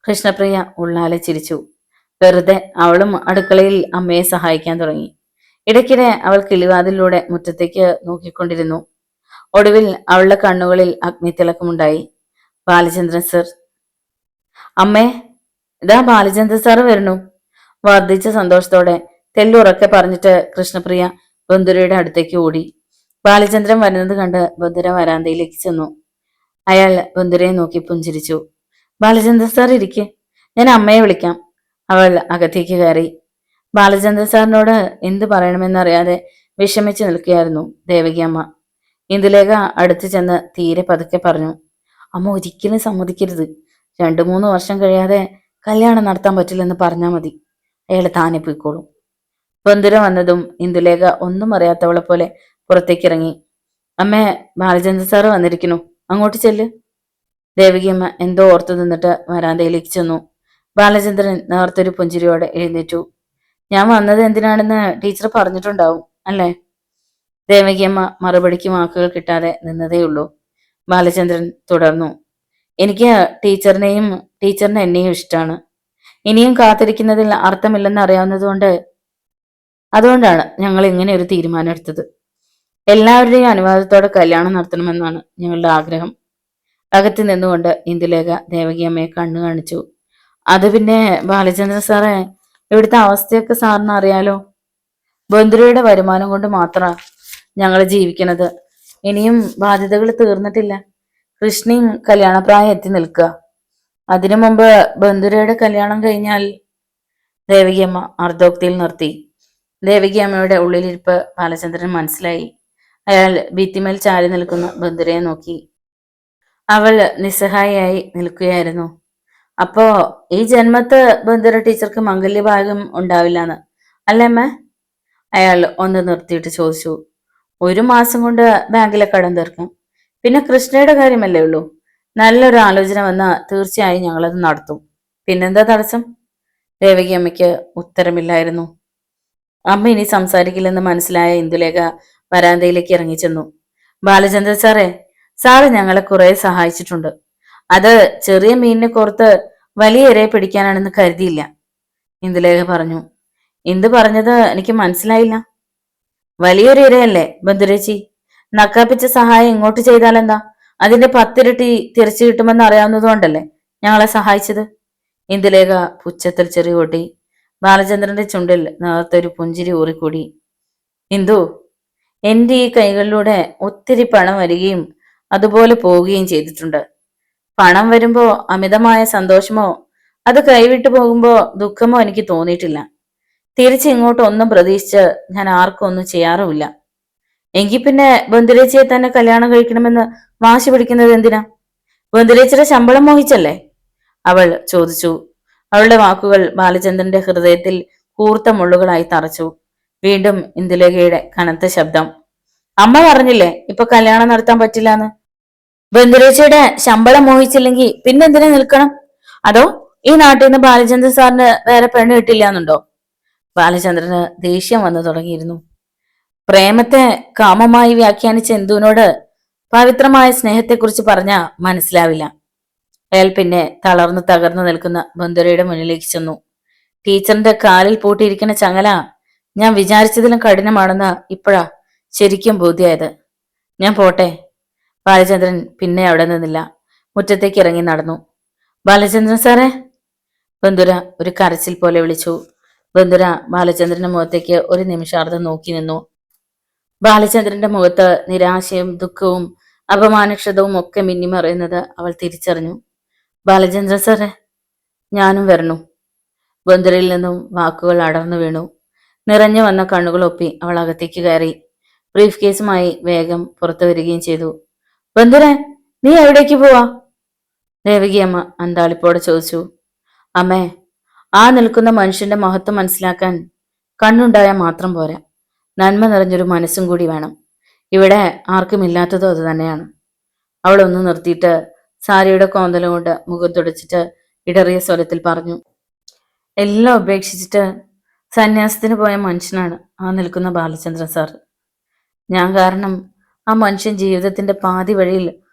കൃഷ്ണപ്രിയ ഉള്ളാലെ ചിരിച്ചു. വെറുതെ അവളും അടുക്കളയിൽ അമ്മയെ സഹായിക്കാൻ തുടങ്ങി. ഇടയ്ക്കിടെ അവൾ കിളിവാതിലൂടെ മുറ്റത്തേക്ക് നോക്കിക്കൊണ്ടിരുന്നു. ഒടുവിൽ അവളുടെ കണ്ണുകളിൽ അഗ്നിത്തിളക്കമുണ്ടായി. ബാലചന്ദ്രൻ സർ. അമ്മേ, ഇതാ ബാലചന്ദ്രൻ സാറ് വരുന്നു. വർദ്ധിച്ച സന്തോഷത്തോടെ തെല്ലുറക്കെ പറഞ്ഞിട്ട് കൃഷ്ണപ്രിയ ബന്ധുരയുടെ അടുത്തേക്ക് ഓടി. ബാലചന്ദ്രൻ വരുന്നത് കണ്ട് ബന്ധുര വരാന്തയിലേക്ക് ചെന്നു. അയാൾ ബന്ധുരയെ നോക്കി പുഞ്ചിരിച്ചു. ബാലചന്ദ്രൻ സാർ ഇരിക്കെ, ഞാൻ അമ്മയെ വിളിക്കാം. അവൾ അകത്തേക്ക് കയറി. ബാലചന്ദ്രൻ സാറിനോട് എന്ത് പറയണമെന്നറിയാതെ വിഷമിച്ചു നിൽക്കുകയായിരുന്നു ദേവകിയമ്മ. ഇന്ദുലേഖ അടുത്തു ചെന്ന് തീരെ പതുക്കെ പറഞ്ഞു. അമ്മ ഒരിക്കലും സമ്മതിക്കരുത്. 2-3 വർഷം കഴിയാതെ കല്യാണം നടത്താൻ പറ്റില്ലെന്ന് പറഞ്ഞാൽ മതി. അയാൾ താനെ പോയിക്കോളും. ബന്ധുര വന്നതും ഇന്ദുലേഖ ഒന്നും അറിയാത്തവളെ പോലെ പുറത്തേക്കിറങ്ങി. അമ്മേ, ബാലചന്ദ്രൻ സാറ് വന്നിരിക്കുന്നു, അങ്ങോട്ട് ചെല്ല്. ദേവകിയമ്മ എന്തോ ഓർത്തു നിന്നിട്ട് വരാന്തയിലേക്ക് ചെന്നു. ബാലചന്ദ്രൻ നേർത്തൊരു പുഞ്ചിരിയോടെ എഴുന്നേറ്റു. ഞാൻ വന്നത് എന്തിനാണെന്ന് ടീച്ചർ പറഞ്ഞിട്ടുണ്ടാവും അല്ലേ? ദേവകിയമ്മ മറുപടിക്ക് വാക്കുകൾ കിട്ടാതെ നിന്നതേയുള്ളൂ. ബാലചന്ദ്രൻ തുടർന്നു. എനിക്ക് ടീച്ചറിന് എന്നെയും ഇഷ്ടമാണ്. ഇനിയും കാത്തിരിക്കുന്നതിൽ അർത്ഥമില്ലെന്ന് അറിയാവുന്നതുകൊണ്ട് അതുകൊണ്ടാണ് ഞങ്ങൾ ഇങ്ങനെ ഒരു തീരുമാനം എടുത്തത്. എല്ലാവരുടെയും അനുവാദത്തോടെ കല്യാണം നടത്തണമെന്നാണ് ഞങ്ങളുടെ ആഗ്രഹം. അകത്ത് നിന്നുകൊണ്ട് ഇന്ദുലേഖ ദേവകിയമ്മയെ കണ്ണു കാണിച്ചു. അത് പിന്നെ ബാലചന്ദ്രൻ സാറേ, ഇവിടുത്തെ അവസ്ഥയൊക്കെ സാറിന് അറിയാലോ. ബന്ധുരയുടെ വരുമാനം കൊണ്ട് മാത്രമാണ് ഞങ്ങൾ ജീവിക്കുന്നത്. ഇനിയും ബാധ്യതകൾ തീർന്നിട്ടില്ല. കൃഷ്ണയും കല്യാണപ്രായം എത്തി നിൽക്കുക. അതിനു മുമ്പ് ബന്ധുരയുടെ കല്യാണം കഴിഞ്ഞാൽ ദേവകിയമ്മ അർദ്ധോക്തിയിൽ നിർത്തി. ദേവകിയമ്മയുടെ ഉള്ളിലിരിപ്പ് ബാലചന്ദ്രൻ മനസ്സിലായി. അയാൾ ഭിത്തിമേൽ ചാരി നിൽക്കുന്ന ബന്ധുരയെ നോക്കി. അവൾ നിസ്സഹായിയായി നിൽക്കുകയായിരുന്നു. അപ്പോ ഈ ജന്മത്ത് ബന്ധുര ടീച്ചർക്ക് മംഗല്യഭാഗം ഉണ്ടാവില്ലാന്ന് അല്ലേ അമ്മ? അയാൾ ഒന്ന് നിർത്തിയിട്ട് ചോദിച്ചു. 1 മാസം കൊണ്ട് ബാങ്കിലെ കടം തീർക്കാം. പിന്നെ കൃഷ്ണയുടെ കാര്യമല്ലേ ഉള്ളൂ. നല്ലൊരു ആലോചന വന്നാൽ തീർച്ചയായും ഞങ്ങളത് നടത്തും. പിന്നെന്താ തടസ്സം? ദേവകി അമ്മയ്ക്ക് ഉത്തരമില്ലായിരുന്നു. അമ്മ ഇനി സംസാരിക്കില്ലെന്ന് മനസ്സിലായ ഇന്ദുലേഖ വരാന്തയിലേക്ക് ഇറങ്ങിച്ചെന്നു. ബാലചന്ദ്രൻ സാറ് ഞങ്ങളെ കുറെ സഹായിച്ചിട്ടുണ്ട്. അത് ചെറിയ മീനിനെ കോർത്ത് വലിയ ഇരയെ പിടിക്കാനാണെന്ന് കരുതിയില്ല, ഇന്ദുലേഖ പറഞ്ഞു. ഇന്ദു പറഞ്ഞത് എനിക്ക് മനസ്സിലായില്ല. വലിയൊരു ഇരയല്ലേ ബന്ധുരേച്ചി? നക്കാപ്പിച്ച സഹായം ഇങ്ങോട്ട് ചെയ്താലെന്താ? അതിന്റെ 10 ഇരട്ടി തിരിച്ചു കിട്ടുമെന്ന് അറിയാവുന്നതുകൊണ്ടല്ലേ ഞങ്ങളെ സഹായിച്ചത്. ഇന്ദുലേഖ പുച്ഛത്തിൽ ചെറിയ കൂട്ടി. ബാലചന്ദ്രന്റെ ചുണ്ടിൽ നേർത്തൊരു പുഞ്ചിരി ഊറിക്കൂടി. ഇന്ദു, എന്റെ ഈ കൈകളിലൂടെ ഒത്തിരി പണം വരികയും അതുപോലെ പോവുകയും ചെയ്തിട്ടുണ്ട്. പണം വരുമ്പോ അമിതമായ സന്തോഷമോ അത് കൈവിട്ടു പോകുമ്പോ ദുഃഖമോ എനിക്ക് തോന്നിയിട്ടില്ല. തിരിച്ചിങ്ങോട്ട് ഒന്നും പ്രതീക്ഷിച്ച് ഞാൻ ആർക്കും ഒന്നും ചെയ്യാറുമില്ല. എങ്കിൽ പിന്നെ ബന്ധുരേച്ചിയെ തന്നെ കല്യാണം കഴിക്കണമെന്ന് വാശി പിടിക്കുന്നത് എന്തിനാ? ബന്ധുരേച്ചിയുടെ ശമ്പളം മോഹിച്ചല്ലേ? അവൾ ചോദിച്ചു. അവളുടെ വാക്കുകൾ ബാലചന്ദ്രന്റെ ഹൃദയത്തിൽ കൂർത്ത മുള്ളുകളായി തറച്ചു. വീണ്ടും ഇന്ദുലേഖയുടെ കനത്ത ശബ്ദം. അമ്മ പറഞ്ഞില്ലേ ഇപ്പൊ കല്യാണം നടത്താൻ പറ്റില്ലാന്ന്. ബന്ധുരേച്ചിയുടെ ശമ്പളം മോഹിച്ചില്ലെങ്കിൽ പിന്നെന്തിനു നിൽക്കണം? അതോ ഈ നാട്ടിൽ നിന്ന് ബാലചന്ദ്രൻ സാറിന് വേറെ പെണ്ണ് കിട്ടില്ല എന്നുണ്ടോ? ബാലചന്ദ്രന് ദേഷ്യം വന്നു തുടങ്ങിയിരുന്നു. പ്രേമത്തെ കാമമായി വ്യാഖ്യാനിച്ച എന്തുവിനോട് പവിത്രമായ സ്നേഹത്തെക്കുറിച്ച് പറഞ്ഞ മനസ്സിലാവില്ല. അയാൾ പിന്നെ തളർന്നു തകർന്നു നിൽക്കുന്ന ബന്ധുരയുടെ മുന്നിലേക്ക് ചെന്നു. ടീച്ചറിന്റെ കാലിൽ പൂട്ടിയിരിക്കുന്ന ചങ്ങല ഞാൻ വിചാരിച്ചതിലും കഠിനമാണെന്ന് ഇപ്പോഴാ ശരിക്കും ബോധ്യായത്. ഞാൻ പോട്ടെ. ബാലചന്ദ്രൻ പിന്നെ അവിടെ നിന്നില്ല. മുറ്റത്തേക്ക് ഇറങ്ങി നടന്നു. ബാലചന്ദ്രൻ സാറേ, ബന്ധുര ഒരു കരച്ചിൽ പോലെ വിളിച്ചു. ബന്ധുര ബാലചന്ദ്രന്റെ മുഖത്തേക്ക് ഒരു നിമിഷാർദ്ധം നോക്കി നിന്നു. ബാലചന്ദ്രന്റെ മുഖത്ത് നിരാശയും ദുഃഖവും അപമാനക്ഷതവും ഒക്കെ മിന്നിമറിയുന്നത് അവൾ തിരിച്ചറിഞ്ഞു. ബാലചന്ദ്രൻ സാറേ, ഞാനും വരണു. ബന്ധുരയിൽ നിന്നും വാക്കുകൾ അടർന്നു വീണു. നിറഞ്ഞു വന്ന കണ്ണുകളൊപ്പി അവൾ അകത്തേക്ക് കയറി. ബ്രീഫ് കേസുമായി വേഗം പുറത്തു വരികയും ചെയ്തു. ബന്ധുരൻ, നീ എവിടേക്ക് പോവാ? ദേവകിയമ്മ അന്താളിപ്പോടെ ചോദിച്ചു. അമ്മേ, ആ നിൽക്കുന്ന മനുഷ്യന്റെ മഹത്വം മനസ്സിലാക്കാൻ കണ്ണുണ്ടായാൽ മാത്രം പോരാ, നന്മ നിറഞ്ഞൊരു മനസ്സും കൂടി വേണം. ഇവിടെ ആർക്കും ഇല്ലാത്തതും അത് തന്നെയാണ്. അവൾ ഒന്ന് നിർത്തിയിട്ട് സാരിയുടെ കോന്തല കൊണ്ട് മുഖം തുടച്ചിട്ട് ഇടറിയ സ്വരത്തിൽ പറഞ്ഞു. എല്ലാം ഉപേക്ഷിച്ചിട്ട് സന്യാസത്തിന് പോയ മനുഷ്യനാണ് ആ നിൽക്കുന്ന ബാലചന്ദ്രൻ സാർ. ഞാൻ കാരണം ആ മനുഷ്യൻ ജീവിതത്തിന്റെ പാതി വഴിയിൽ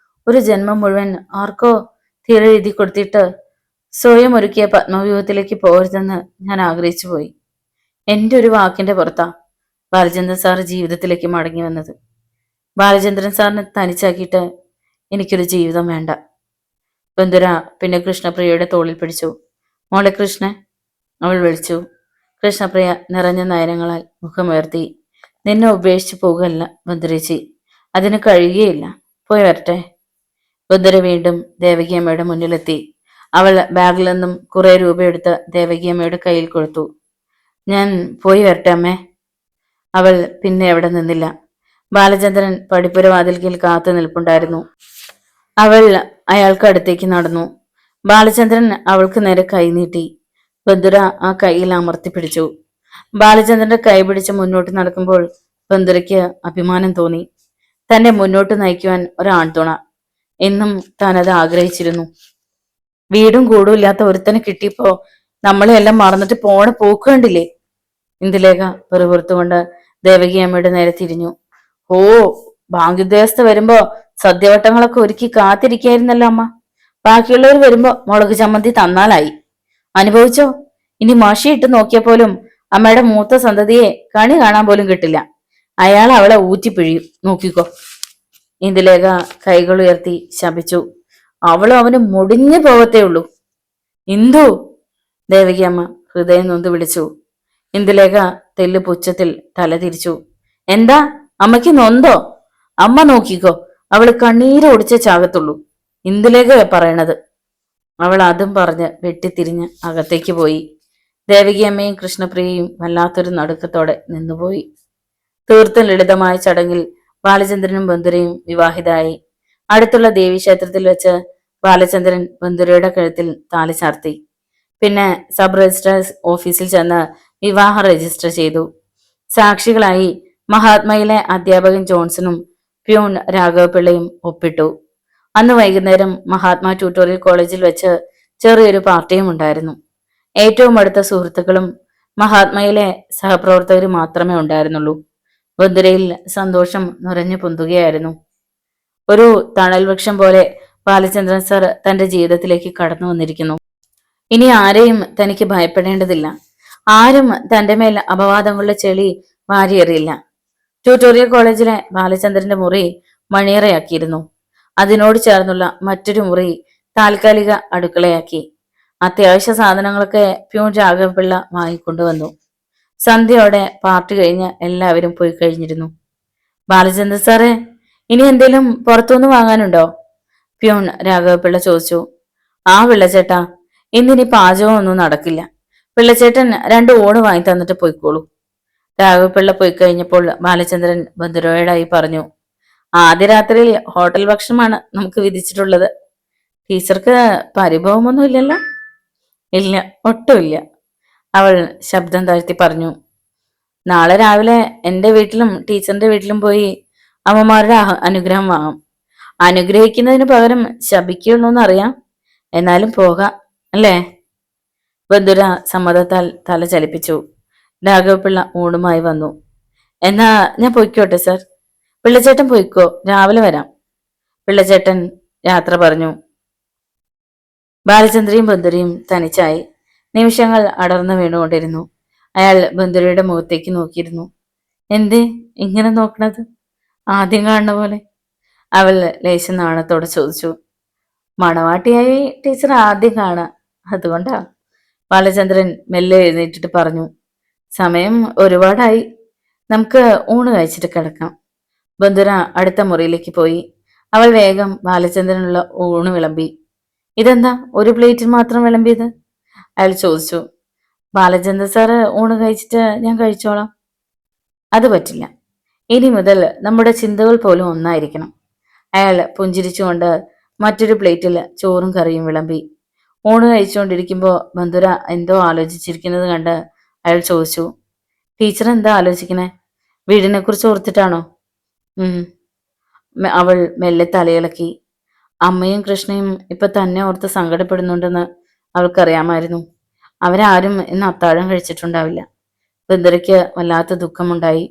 ഒരു ജന്മം മുഴുവൻ ആർക്കോ തീരെ എഴുതി കൊടുത്തിട്ട് സ്വയം ഒരുക്കിയ പത്മവ്യൂഹത്തിലേക്ക് പോകരുതെന്ന് ഞാൻ ആഗ്രഹിച്ചു പോയി. എന്റെ ഒരു വാക്കിന്റെ പുറത്താ ബാലചന്ദ്രൻ സാർ ജീവിതത്തിലേക്ക് മടങ്ങി വന്നത്. ബാലചന്ദ്രൻ സാറിനെ തനിച്ചാക്കിയിട്ട് എനിക്കൊരു ജീവിതം വേണ്ട. ബന്ധുര പിന്നെ കൃഷ്ണപ്രിയയുടെ തോളിൽ പിടിച്ചു. മോളെ കൃഷ്ണൻ, അവൾ വിളിച്ചു. കൃഷ്ണപ്രിയ നിറഞ്ഞ നയനങ്ങളാൽ മുഖമുയർത്തി. നിന്നെ ഉപേക്ഷിച്ചു പോകുകയല്ല ബന്ധുരേച്ചി, അതിന് കഴിയുകയില്ല. പോയി വരട്ടെ. ബന്ധുര വീണ്ടും ദേവകിയമ്മയുടെ മുന്നിലെത്തി. അവൾ ബാഗിൽ നിന്നും കുറെ രൂപ എടുത്ത് ദേവകിയമ്മയുടെ കയ്യിൽ കൊടുത്തു. ഞാൻ പോയി വരട്ടെ അമ്മേ. അവൾ പിന്നെ എവിടെ നിന്നില്ല. ബാലചന്ദ്രൻ പടിപ്പുര വാതിൽക്കൽ കാത്തു നിൽപ്പുണ്ടായിരുന്നു. അവൾ അയാൾക്ക് അടുത്തേക്ക് നടന്നു. ബാലചന്ദ്രൻ അവൾക്ക് നേരെ കൈ നീട്ടി. ബന്ധുര ആ കൈയിൽ അമർത്തി പിടിച്ചു. ബാലചന്ദ്രന്റെ കൈ പിടിച്ച് മുന്നോട്ട് നടക്കുമ്പോൾ ബന്ധുരയ്ക്ക് അഭിമാനം തോന്നി. തന്നെ മുന്നോട്ട് നയിക്കുവാൻ ഒരാൺതുണ. എന്നും താൻ അത് ആഗ്രഹിച്ചിരുന്നു. വീടും കൂടും ഇല്ലാത്ത ഒരുത്തനെ കിട്ടിയപ്പോ നമ്മളെല്ലാം മറന്നിട്ട് പോണ പോക്ക് കണ്ടില്ലേ? ഇന്ദുലേഖ പെറുപുറത്തുകൊണ്ട് ദേവകി അമ്മയുടെ നേരെ തിരിഞ്ഞു. ഓ, ബാങ്കുദ്യോഗസ്ഥ വരുമ്പോ സദ്യവട്ടങ്ങളൊക്കെ ഒരുക്കി കാത്തിരിക്കായിരുന്നല്ലോ അമ്മ. ബാക്കിയുള്ളവർ വരുമ്പോ മുളക് ചമ്മന്തി തന്നാലായി. അനുഭവിച്ചോ? ഇനി മഷിയിട്ട് നോക്കിയപ്പോലും അമ്മയുടെ മൂത്ത സന്തതിയെ കണി കാണാൻ പോലും കിട്ടില്ല. അയാൾ അവളെ ഊറ്റിപ്പിഴിയും, നോക്കിക്കോ. ഇന്ദുലേഖ കൈകൾ ഉയർത്തി ശപിച്ചു. അവളും അവന് മുടിഞ്ഞു പോകത്തേ ഉള്ളൂ. ഇന്ദു, ദേവകിയമ്മ ഹൃദയം നൊന്ത് വിളിച്ചു. ഇന്ദുലേഖ തെല്ലു പുച്ഛത്തിൽ തല തിരിച്ചു. എന്താ അമ്മയ്ക്ക് നൊന്തോ? അമ്മ നോക്കിക്കോ, അവള് കണ്ണീര് ഒടിച്ചേ ചാകത്തുള്ളൂ. ഇന്ദുലേഖ പറയണത്. അവൾ അതും പറഞ്ഞ് വെട്ടിത്തിരിഞ്ഞ് അകത്തേക്ക് പോയി. ദേവകിയമ്മയും കൃഷ്ണപ്രിയയും വല്ലാത്തൊരു നടുക്കത്തോടെ നിന്നുപോയി. തീർത്തും ലളിതമായ ചടങ്ങിൽ ബാലചന്ദ്രനും ബന്ധുരയും വിവാഹിതരായി. അടുത്തുള്ള ദേവീക്ഷേത്രത്തിൽ വെച്ച് ബാലചന്ദ്രൻ ബന്ധുരയുടെ കഴുത്തിൽ താലി ചാർത്തി. പിന്നെ സബ് രജിസ്ട്രാർ ഓഫീസിൽ ചെന്ന് വിവാഹം രജിസ്റ്റർ ചെയ്തു. സാക്ഷികളായി മഹാത്മയിലെ അധ്യാപകൻ ജോൺസണും പ്യൂൺ രാഘവപിള്ളയും ഒപ്പിട്ടു. അന്ന് വൈകുന്നേരം മഹാത്മാ ട്യൂട്ടോറിയൽ കോളേജിൽ വെച്ച് ചെറിയൊരു പാർട്ടിയും ഉണ്ടായിരുന്നു. ഏറ്റവും അടുത്ത സുഹൃത്തുക്കളും മഹാത്മയിലെ സഹപ്രവർത്തകരും മാത്രമേ ഉണ്ടായിരുന്നുള്ളൂ. ബന്ധുരയിൽ സന്തോഷം നിറഞ്ഞു പൊന്തുകയായിരുന്നു. ഒരു തണൽ വൃക്ഷം പോലെ ബാലചന്ദ്രൻ സാർ തന്റെ ജീവിതത്തിലേക്ക് കടന്നു വന്നിരിക്കുന്നു. ഇനി ആരെയും തനിക്ക് ഭയപ്പെടേണ്ടതില്ല. ആരും തന്റെ മേൽ അപവാദങ്ങളുടെ ചെളി വാരിയെറിയില്ല. ട്യൂട്ടോറിയൽ കോളേജിലെ ബാലചന്ദ്രന്റെ മുറി മണിയറയാക്കിയിരുന്നു. അതിനോട് ചേർന്നുള്ള മറ്റൊരു മുറി താൽക്കാലിക അടുക്കളയാക്കി. അത്യാവശ്യ സാധനങ്ങളൊക്കെ പ്യൂൺ രാഘവപിള്ള വാങ്ങിക്കൊണ്ടുവന്നു. സന്ധ്യയോടെ പാർട്ടി കഴിഞ്ഞ് എല്ലാവരും പോയി കഴിഞ്ഞിരുന്നു. ബാലചന്ദ്ര സാറേ, ഇനി എന്തേലും പുറത്തുനിന്ന് വാങ്ങാനുണ്ടോ? പ്യൂൺ രാഘവപിള്ള ചോദിച്ചു. ആ പിള്ളച്ചേട്ടാ, ഇന്നിനി പാചകമൊന്നും നടക്കില്ല. പിള്ളച്ചേട്ടൻ 2 ഊണ് വാങ്ങി തന്നിട്ട് പോയിക്കോളൂ. രാഘവപിള്ള പോയി കഴിഞ്ഞപ്പോൾ ബാലചന്ദ്രൻ ബന്ധുരോടായി പറഞ്ഞു. ആദ്യ രാത്രിയിൽ ഹോട്ടൽ ഭക്ഷണമാണ് നമുക്ക് വിധിച്ചിട്ടുള്ളത്. ടീച്ചർക്ക് പരിഭവമൊന്നും ഇല്ലല്ലോ? ഇല്ല, ഒട്ടുമില്ല, അവൾ ശബ്ദം താഴ്ത്തി പറഞ്ഞു. നാളെ രാവിലെ എൻ്റെ വീട്ടിലും ടീച്ചറിന്റെ വീട്ടിലും പോയി അമ്മമാരുടെ അനുഗ്രഹം വാങ്ങും. അനുഗ്രഹിക്കുന്നതിന് പകരം ശപിക്കുള്ളൂന്നറിയാം. എന്നാലും പോകാം അല്ലേ? ബന്ധുര സമ്മതത്താൽ തല ചലിപ്പിച്ചു. രാഘവപിള്ള ഊണുമായി വന്നു. എന്നാ ഞാൻ പൊയ്ക്കോട്ടെ സാർ? പിള്ളച്ചേട്ടൻ പൊയ്ക്കോ, രാവിലെ വരാം. പിള്ളച്ചേട്ടൻ യാത്ര പറഞ്ഞു. ബാലചന്ദ്രയും ബന്ധുരയും തനിച്ചായി. നിമിഷങ്ങൾ അടർന്നു വീണുകൊണ്ടിരുന്നു. അയാൾ ബന്ധുരയുടെ മുഖത്തേക്ക് നോക്കിയിരുന്നു. എന്തേ ഇങ്ങനെ നോക്കണത്? ആദ്യം കാണുന്ന പോലെ അവൾ ലേശം നാണത്തോടെ ചോദിച്ചു. മണവാട്ടിയായി ടീച്ചർ ആദ്യം കാണാം, അതുകൊണ്ടാ. ബാലചന്ദ്രൻ മെല്ലെ എഴുന്നേറ്റിട്ട് പറഞ്ഞു. സമയം ഒരുപാടായി, നമുക്ക് ഊണ് കഴിച്ചിട്ട് കിടക്കാം. ബന്ധുര അടുത്ത മുറിയിലേക്ക് പോയി. അവൾ വേഗം ബാലചന്ദ്രനുള്ള ഊണ് വിളമ്പി. ഇതെന്താ ഒരു പ്ലേറ്റിൽ മാത്രം വിളമ്പിയത്? അയാൾ ചോദിച്ചു. ബാലചന്ദ്ര സാറ് ഊണ് കഴിച്ചിട്ട് ഞാൻ കഴിച്ചോളാം. അത് പറ്റില്ല. ഇനി മുതൽ നമ്മുടെ ചിന്തകൾ പോലും ഒന്നായിരിക്കണം. അയാൾ പുഞ്ചിരിച്ചുകൊണ്ട് മറ്റൊരു പ്ലേറ്റിൽ ചോറും കറിയും വിളമ്പി. ഊണ് കഴിച്ചുകൊണ്ടിരിക്കുമ്പോൾ ബന്ധുര എന്തോ ആലോചിച്ചിരിക്കുന്നത് കണ്ട് അയാൾ ചോദിച്ചു. ടീച്ചർ എന്താ ആലോചിക്കണേ? വീടിനെ കുറിച്ച് ഓർത്തിട്ടാണോ? അവൾ മെല്ലെ തലയിളക്കി. അമ്മയും കൃഷ്ണയും ഇപ്പൊ തന്നെ ഓർത്ത് സങ്കടപ്പെടുന്നുണ്ടെന്ന് അവൾക്കറിയാമായിരുന്നു. അവരാരും ഇന്ന് അത്താഴം കഴിച്ചിട്ടുണ്ടാവില്ല. ബന്ധുരയ്ക്ക് വല്ലാത്ത ദുഃഖമുണ്ടായി.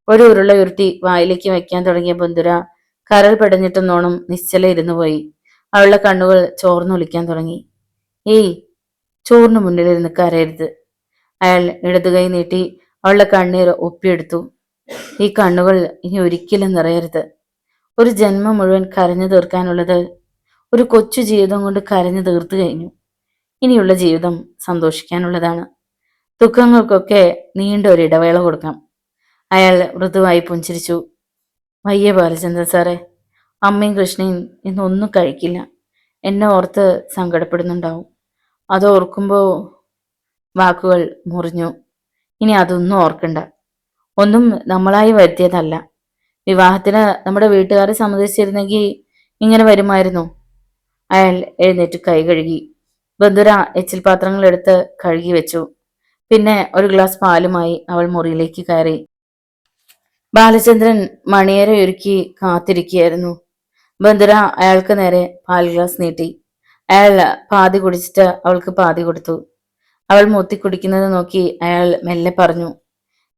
ഒരു ഉരുള ഉരുട്ടി വായിലേക്ക് വയ്ക്കാൻ തുടങ്ങിയ ബന്ധുര കരൾ പെടഞ്ഞിട്ടെന്നോണം നിശ്ചല ഇരുന്നു പോയി. അവളുടെ കണ്ണുകൾ ചോർന്നൊലിക്കാൻ തുടങ്ങി. ഏയ്, ചോറിന് മുന്നിലിരുന്ന് കരയരുത്. അയാൾ ഇടതുകൈ നീട്ടി അവളുടെ കണ്ണീർ ഒപ്പിയെടുത്തു. ഈ കണ്ണുകൾ ഇനി ഒരിക്കലും നിറയരുത്. ഒരു ജന്മം മുഴുവൻ കരഞ്ഞു തീർക്കാനുള്ളത് ഒരു കൊച്ചു ജീവിതം കൊണ്ട് കരഞ്ഞു തീർത്തു കഴിഞ്ഞു. ഇനിയുള്ള ജീവിതം സന്തോഷിക്കാനുള്ളതാണ്. ദുഃഖങ്ങൾക്കൊക്കെ നീണ്ട ഒരു ഇടവേള കൊടുക്കാം. അയാൾ മൃദുവായി പുഞ്ചിരിച്ചു. വയ്യ ബാലചന്ദ്രൻ സാറേ, അമ്മയും കൃഷ്ണയും ഇന്നൊന്നും കഴിക്കില്ല. എന്നെ ഓർത്ത് സങ്കടപ്പെടുന്നുണ്ടാവും. അതോർക്കുമ്പോൾ വാക്കുകൾ മുറിഞ്ഞു. ഇനി അതൊന്നും ഓർക്കണ്ട. ഒന്നും നമ്മളായി വരുത്തിയതല്ല. വിവാഹത്തിന് നമ്മുടെ വീട്ടുകാരെ സമ്മതിച്ചിരുന്നെങ്കിൽ ഇങ്ങനെ വരുമായിരുന്നു. അയാൾ എഴുന്നേറ്റ് കൈ കഴുകി. ബന്ധുര എച്ചിൽ പാത്രങ്ങൾ എടുത്ത് കഴുകി വെച്ചു. പിന്നെ ഒരു ഗ്ലാസ് പാലുമായി അവൾ മുറിയിലേക്ക് കയറി. ബാലചന്ദ്രൻ മണിയര ഒരുക്കി കാത്തിരിക്കുകയായിരുന്നു. ബന്ധുര അയാൾക്ക് നേരെ പാൽ ഗ്ലാസ് നീട്ടി. അയാൾ പാതി കുടിച്ചിട്ട് അവൾക്ക് പാതി കൊടുത്തു. അവൾ മുത്തി കുടിക്കുന്നത് നോക്കി അയാൾ മെല്ലെ പറഞ്ഞു.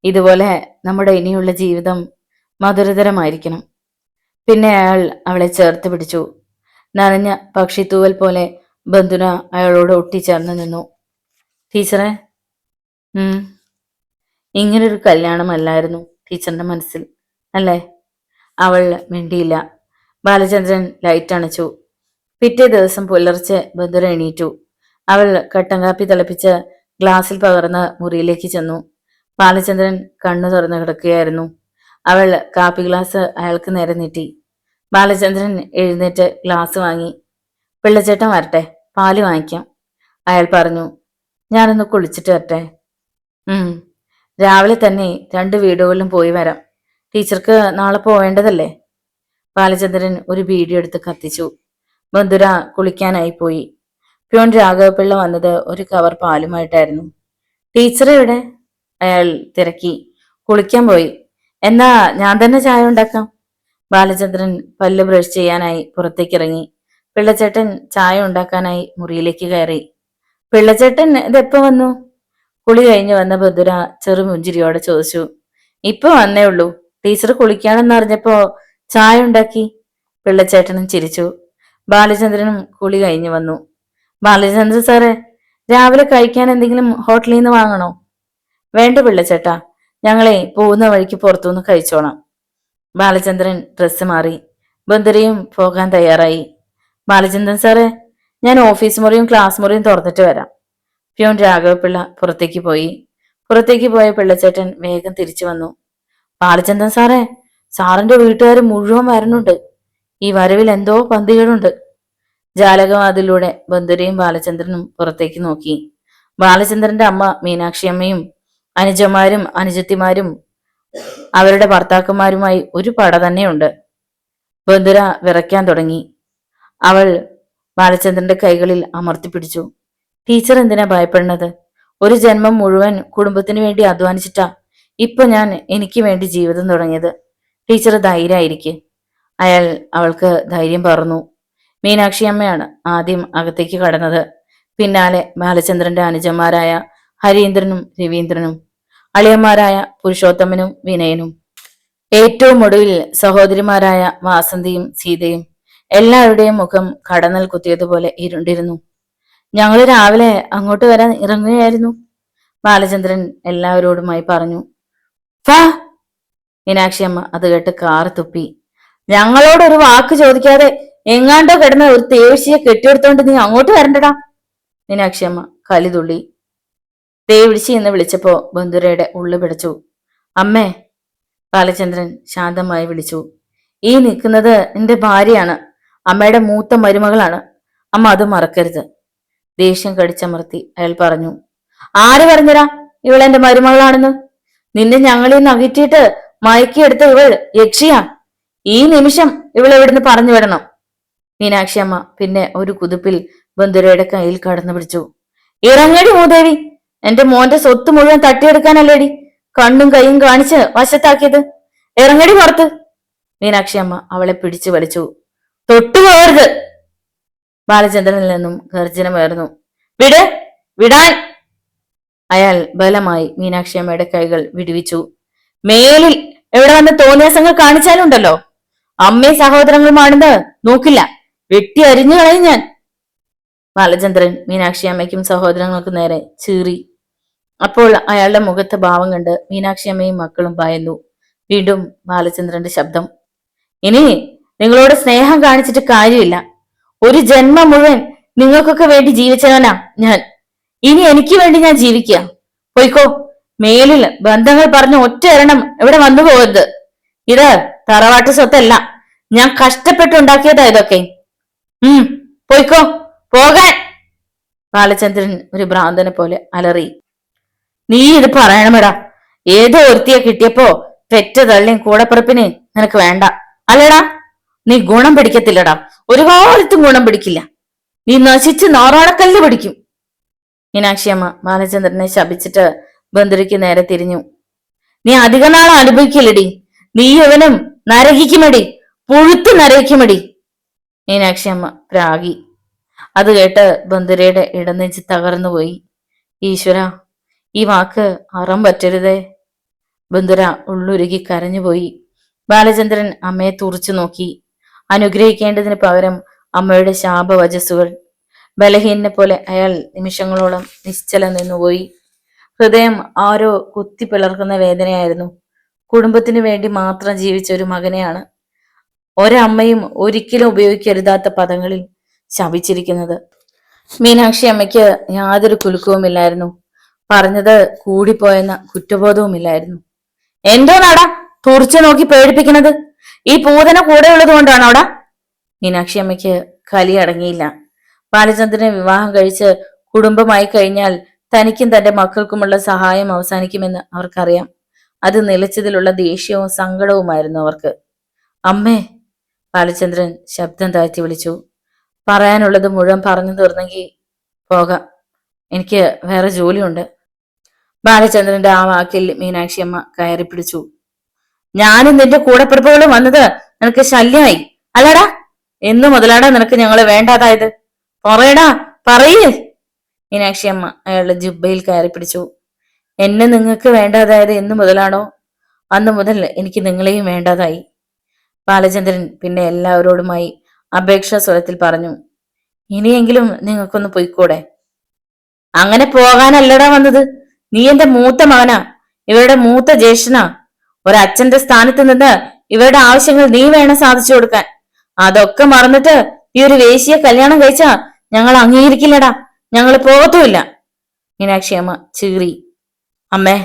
ഇതുപോലെ നമ്മുടെ ഇനിയുള്ള ജീവിതം മധുരതരമായിരിക്കണം. പിന്നെ അയാൾ അവളെ ചേർത്ത് പിടിച്ചു. നനഞ്ഞ പക്ഷിത്തൂവൽ പോലെ ബന്ധുന അയാളോട് ഒട്ടിച്ചേർന്ന് നിന്നു. ടീച്ചറെ, ഉം ഇങ്ങനൊരു കല്യാണമല്ലായിരുന്നു ടീച്ചറിന്റെ മനസ്സിൽ, അല്ലേ? അവൾ മിണ്ടിയില്ല. ബാലചന്ദ്രൻ ലൈറ്റ് അണച്ചു. പിറ്റേ ദിവസം പുലർച്ചെ ബന്ധുര എണീറ്റു. അവൾ കട്ടൻ കാപ്പി തിളപ്പിച്ച് ഗ്ലാസ്സിൽ പകർന്ന് മുറിയിലേക്ക് ചെന്നു. ബാലചന്ദ്രൻ കണ്ണു തുറന്നു കിടക്കുകയായിരുന്നു. അവൾ കാപ്പി ഗ്ലാസ് അയാൾക്ക് നേരെ നീട്ടി. ബാലചന്ദ്രൻ എഴുന്നേറ്റ് ഗ്ലാസ് വാങ്ങി. പിള്ളച്ചേട്ടൻ വരട്ടെ, പാല് വാങ്ങിക്കാം, അയാൾ പറഞ്ഞു. ഞാനൊന്ന് കുളിച്ചിട്ട് വരട്ടെ. രാവിലെ തന്നെ 2 വീടുകളിലും പോയി വരാം. ടീച്ചർക്ക് നാളെ പോവേണ്ടതല്ലേ? ബാലചന്ദ്രൻ ഒരു ബീഡി എടുത്ത് കത്തിച്ചു. ബന്ധുര കുളിക്കാനായി പോയി. പ്യോൺ രാഘവപിള്ള വന്നത് ഒരു കവർ പാലുമായിട്ടായിരുന്നു. ടീച്ചർ എവിടെ? അയാൾ തിരക്കി. കുളിക്കാൻ പോയി. എന്നാ ഞാൻ തന്നെ ചായ ഉണ്ടാക്കാം. ബാലചന്ദ്രൻ പല്ല് ബ്രഷ് ചെയ്യാനായി പുറത്തേക്കിറങ്ങി. പിള്ളച്ചേട്ടൻ ചായ ഉണ്ടാക്കാനായി മുറിയിലേക്ക് കയറി. പിള്ളച്ചേട്ടൻ ഇതെപ്പോ വന്നു? കുളി കഴിഞ്ഞു വന്ന ബന്ധുര ചെറുമുഞ്ചിരിയോടെ ചോദിച്ചു. ഇപ്പൊ വന്നേ ഉള്ളൂ. ടീച്ചർ കുളിക്കാണെന്ന് അറിഞ്ഞപ്പോ ചായ ഉണ്ടാക്കി. പിള്ളച്ചേട്ടനും ചിരിച്ചു. ബാലചന്ദ്രനും കുളി കഴിഞ്ഞു വന്നു. ബാലചന്ദ്രൻ സാറേ, രാവിലെ കഴിക്കാൻ എന്തെങ്കിലും ഹോട്ടലിൽ നിന്ന് വാങ്ങണോ? വേണ്ട പിള്ളച്ചേട്ടാ, ഞങ്ങളെ പോകുന്ന വഴിക്ക് പുറത്തുനിന്ന് കഴിച്ചോളാം. ബാലചന്ദ്രൻ ഡ്രസ്സ് മാറി. ബന്ധുരയും പോകാൻ തയ്യാറായി. ബാലചന്ദ്രൻ സാറേ, ഞാൻ ഓഫീസ് മുറിയും ക്ലാസ് മുറിയും തുറന്നിട്ട് വരാം. പ്യോൺ രാഘവപിള്ള പുറത്തേക്ക് പോയി. പുറത്തേക്ക് പോയ പിള്ളച്ചേട്ടൻ വേഗം തിരിച്ചു വന്നു. ബാലചന്ദ്രൻ സാറേ, സാറിന്റെ വീട്ടുകാർ മുഴുവൻ വരുന്നുണ്ട്. ഈ വരവിൽ എന്തോ പന്തികളുണ്ട്. ജാലകവാതിലൂടെ ബന്ധുരയും ബാലചന്ദ്രനും പുറത്തേക്ക് നോക്കി. ബാലചന്ദ്രന്റെ അമ്മ മീനാക്ഷി അമ്മയും അനുജന്മാരും അനുജത്തിമാരും അവരുടെ ഭർത്താക്കന്മാരുമായി ഒരു പട തന്നെയുണ്ട്. ബന്ധുര വിറയ്ക്കാൻ തുടങ്ങി. അവൾ ബാലചന്ദ്രന്റെ കൈകളിൽ അമർത്തിപ്പിടിച്ചു. ടീച്ചർ എന്തിനാ ഭയപ്പെടുന്നത്? ഒരു ജന്മം മുഴുവൻ കുടുംബത്തിന് വേണ്ടി അധ്വാനിച്ചിട്ടാ ഇപ്പൊ ഞാൻ എനിക്ക് വേണ്ടി ജീവിതം തുടങ്ങിയത്. ടീച്ചർ ധൈര്യമായിരിക്കെ. അയാൾ അവൾക്ക് ധൈര്യം പകർന്നു. മീനാക്ഷി അമ്മയാണ് ആദ്യം അകത്തേക്ക് കടന്നത്. പിന്നാലെ ബാലചന്ദ്രന്റെ അനുജന്മാരായ ഹരീന്ദ്രനും രവീന്ദ്രനും, അളിയന്മാരായ പുരുഷോത്തമനും വിനയനും, ഏറ്റവും ഒടുവിൽ സഹോദരിമാരായ വാസന്തിയും സീതയും. എല്ലാവരുടെയും മുഖം കടന്നൽ കുത്തിയതുപോലെ ഇരുണ്ടിരുന്നു. ഞങ്ങൾ രാവിലെ അങ്ങോട്ട് വരാൻ ഇറങ്ങുകയായിരുന്നു, ബാലചന്ദ്രൻ എല്ലാവരോടുമായി പറഞ്ഞു. ഫാ! മീനാക്ഷിയമ്മ അത് കേട്ട് കാറ് തുപ്പി. ഞങ്ങളോടൊരു വാക്ക് ചോദിക്കാതെ എങ്ങാണ്ടോ കിടന്ന ഒരു തേവിശിയെ കെട്ടിയെടുത്തോണ്ട് നീ അങ്ങോട്ട് വരണ്ടടാ. മീനാക്ഷിയമ്മ കലിതുള്ളി. തേവിടിച്ചി എന്ന് വിളിച്ചപ്പോ ബന്ധുരയുടെ ഉള്ളു പിടച്ചു. അമ്മേ, ബാലചന്ദ്രൻ ശാന്തമായി വിളിച്ചു. ഈ നിൽക്കുന്നത് എന്റെ ഭാര്യയാണ്, അമ്മയുടെ മൂത്ത മരുമകളാണ്. അമ്മ അത് മറക്കരുത്. ദേഷ്യം കടിച്ചമർത്തി അയാൾ പറഞ്ഞു. ആര് പറഞ്ഞരാ ഇവളെന്റെ മരുമകളാണെന്ന്? നിന്നെ ഞങ്ങളിൽ നിന്ന് അകറ്റിയിട്ട് മയക്കിയെടുത്ത ഇവൾ യക്ഷിയാ. ഈ നിമിഷം ഇവളെ ഇവിടുന്ന് പറഞ്ഞു വിടണം. മീനാക്ഷി അമ്മ പിന്നെ ഒരു കുതിപ്പിൽ ബന്ധുരയുടെ കയ്യിൽ കടന്നു പിടിച്ചു. ഇറങ്ങടി മൂദേവി, എന്റെ മോന്റെ സ്വത്ത് മുഴുവൻ തട്ടിയെടുക്കാനല്ലേടി കണ്ണും കൈയും കാണിച്ച് വശത്താക്കിയത്. ഇറങ്ങടി പുറത്ത്. മീനാക്ഷി അമ്മ അവളെ പിടിച്ചു വലിച്ചു. തൊട്ടുപോകരുത്. ബാലചന്ദ്രനിൽ നിന്നും ഗർജനമേർന്നു. വിട്, വിടാൻ. അയാൾ ബലമായി മീനാക്ഷി അമ്മയുടെ കൈകൾ വിടുവിച്ചു. മേലിൽ എവിടെ വന്ന് തോന്നിയാസങ്ങൾ കാണിച്ചാലുണ്ടല്ലോ, അമ്മയും സഹോദരങ്ങളുമാണെന്ന് നോക്കില്ല, വെട്ടി അരിഞ്ഞു കളയും ഞാൻ. ബാലചന്ദ്രൻ മീനാക്ഷി അമ്മയ്ക്കും സഹോദരങ്ങൾക്കും നേരെ ചീറി. അപ്പോൾ അയാളുടെ മുഖത്തെ ഭാവം കണ്ട് മീനാക്ഷി അമ്മയും മക്കളും ഭയന്നു. വീണ്ടും ബാലചന്ദ്രന്റെ ശബ്ദം. ഇനി നിങ്ങളോട് സ്നേഹം കാണിച്ചിട്ട് കാര്യമില്ല. ഒരു ജന്മം മുഴുവൻ നിങ്ങൾക്കൊക്കെ വേണ്ടി ജീവിച്ചവനാ ഞാൻ. ഇനി എനിക്ക് വേണ്ടി ഞാൻ ജീവിക്കുക. പോയിക്കോ. മേലിൽ ബന്ധങ്ങൾ പറഞ്ഞ ഒറ്റ എണ്ണം ഇവിടെ വന്നു പോകരുത്. ഇത് തറവാട്ട് സ്വത്തല്ല, ഞാൻ കഷ്ടപ്പെട്ടുണ്ടാക്കിയതാ ഇതൊക്കെ. പോയിക്കോ, പോകാൻ. ബാലചന്ദ്രൻ ഒരു ഭ്രാന്തനെ പോലെ അലറി. നീ ഇത് പറയണമെടാ. ഏതോ ഒരുത്തിയെ കിട്ടിയപ്പോ പെറ്റ തള്ളിയും കൂടപ്പിറപ്പിന് നിനക്ക് വേണ്ട അല്ലടാ. നീ ഗുണം പിടിക്കത്തില്ലടാ, ഒരു കാലത്തും ഗുണം പിടിക്കില്ല. നീ നശിച്ച് നാറാണക്കല്ല് പിടിക്കും. മീനാക്ഷിയമ്മ ബാലചന്ദ്രനെ ശപിച്ചിട്ട് ബന്ധുരയ്ക്ക് നേരെ തിരിഞ്ഞു. നീ അധിക നാളെ അനുഭവിക്കില്ലടി. നീ ഇവനും നരകിക്കുമടി, പുഴുത്ത് നരകിക്കുമടി. മീനാക്ഷിയമ്മ പ്രാഗി. അത് കേട്ട് ബന്ധുരയുടെ ഇടനെഞ്ച് തകർന്നുപോയി. ഈശ്വര, ഈ വാക്ക് അറം പറ്റരുതേ. ബന്ധുര ഉള്ളുരുകി കരഞ്ഞുപോയി. ബാലചന്ദ്രൻ അമ്മയെ തുറച്ചു നോക്കി. അനുഗ്രഹിക്കേണ്ടതിന് പകരം അമ്മയുടെ ശാപവചസ്സുകൾ. ബലഹീനെ പോലെ അയാൾ നിമിഷങ്ങളോളം നിശ്ചലം നിന്നുപോയി. ഹൃദയം ആരോ കുത്തി പിളർക്കുന്ന വേദനയായിരുന്നു. കുടുംബത്തിനു വേണ്ടി മാത്രം ജീവിച്ച ഒരു മകനെയാണ് ഒരമ്മയും ഒരിക്കലും ഉപയോഗിക്കരുതാത്ത പദങ്ങളിൽ ശപിച്ചിരിക്കുന്നത്. മീനാക്ഷി അമ്മയ്ക്ക് യാതൊരു കുലുക്കവുമില്ലായിരുന്നു. പറഞ്ഞത് കൂടിപ്പോയെന്ന കുറ്റബോധവുമില്ലായിരുന്നു. എന്തോ നാടാ തുറച്ചു നോക്കി പേടിപ്പിക്കുന്നത്? ഈ പൂതന കൂടെ ഉള്ളത് കൊണ്ടാണോ അവിടെ? മീനാക്ഷി അമ്മയ്ക്ക് കലി അടങ്ങിയില്ല. ബാലചന്ദ്രനെ വിവാഹം കഴിച്ച് കുടുംബമായി കഴിഞ്ഞാൽ തനിക്കും തന്റെ മക്കൾക്കുമുള്ള സഹായം അവസാനിക്കുമെന്ന് അവർക്കറിയാം. അത് നിലച്ചതിലുള്ള ദേഷ്യവും സങ്കടവുമായിരുന്നു അവർക്ക്. അമ്മേ, ബാലചന്ദ്രൻ ശബ്ദം താഴ്ത്തി വിളിച്ചു. പറയാനുള്ളത് മുഴുവൻ പറഞ്ഞു തീർന്നെങ്കിൽ പോകാം, എനിക്ക് വേറെ ജോലിയുണ്ട്. ബാലചന്ദ്രന്റെ ആ വാക്കിൽ മീനാക്ഷി അമ്മ കയറി പിടിച്ചു. ഞാനും നിന്റെ കൂടെപ്പിറപ്പുകളും വന്നത് നിനക്ക് ശല്യമായി അല്ലടാ? എന്നു മുതലാടാ നിനക്ക് ഞങ്ങള് വേണ്ടാതായത്? പറയടാ, പറയേ. മീനാക്ഷി അമ്മ അയാളുടെ ജുബയിൽ കയറി പിടിച്ചു. എന്നെ നിങ്ങൾക്ക് വേണ്ടാതായത് എന്നു മുതലാണോ അന്നു മുതൽ എനിക്ക് നിങ്ങളെയും വേണ്ടാതായി. ബാലചന്ദ്രൻ പിന്നെ എല്ലാവരോടുമായി അപേക്ഷാ സ്വരത്തിൽ പറഞ്ഞു. ഇനിയെങ്കിലും നിങ്ങൾക്കൊന്ന് പൊയ്ക്കൂടെ? അങ്ങനെ പോകാനല്ലടാ വന്നത്. നീ എന്റെ മൂത്ത മകനാ, ഇവരുടെ മൂത്ത ജ്യേഷ്ഠനാ. ഒരച്ഛന്റെ സ്ഥാനത്ത് നിന്ന് ഇവരുടെ ആവശ്യങ്ങൾ നീ വേണം സാധിച്ചു കൊടുക്കാൻ. അതൊക്കെ മറന്നിട്ട് ഈ ഒരു വേശ്യയെ കല്യാണം കഴിച്ചാ ഞങ്ങൾ അംഗീകരിക്കില്ലടാ, ഞങ്ങൾ പോകത്തുമില്ല. മീനാക്ഷി അമ്മ ചീറി. അമ്മേ,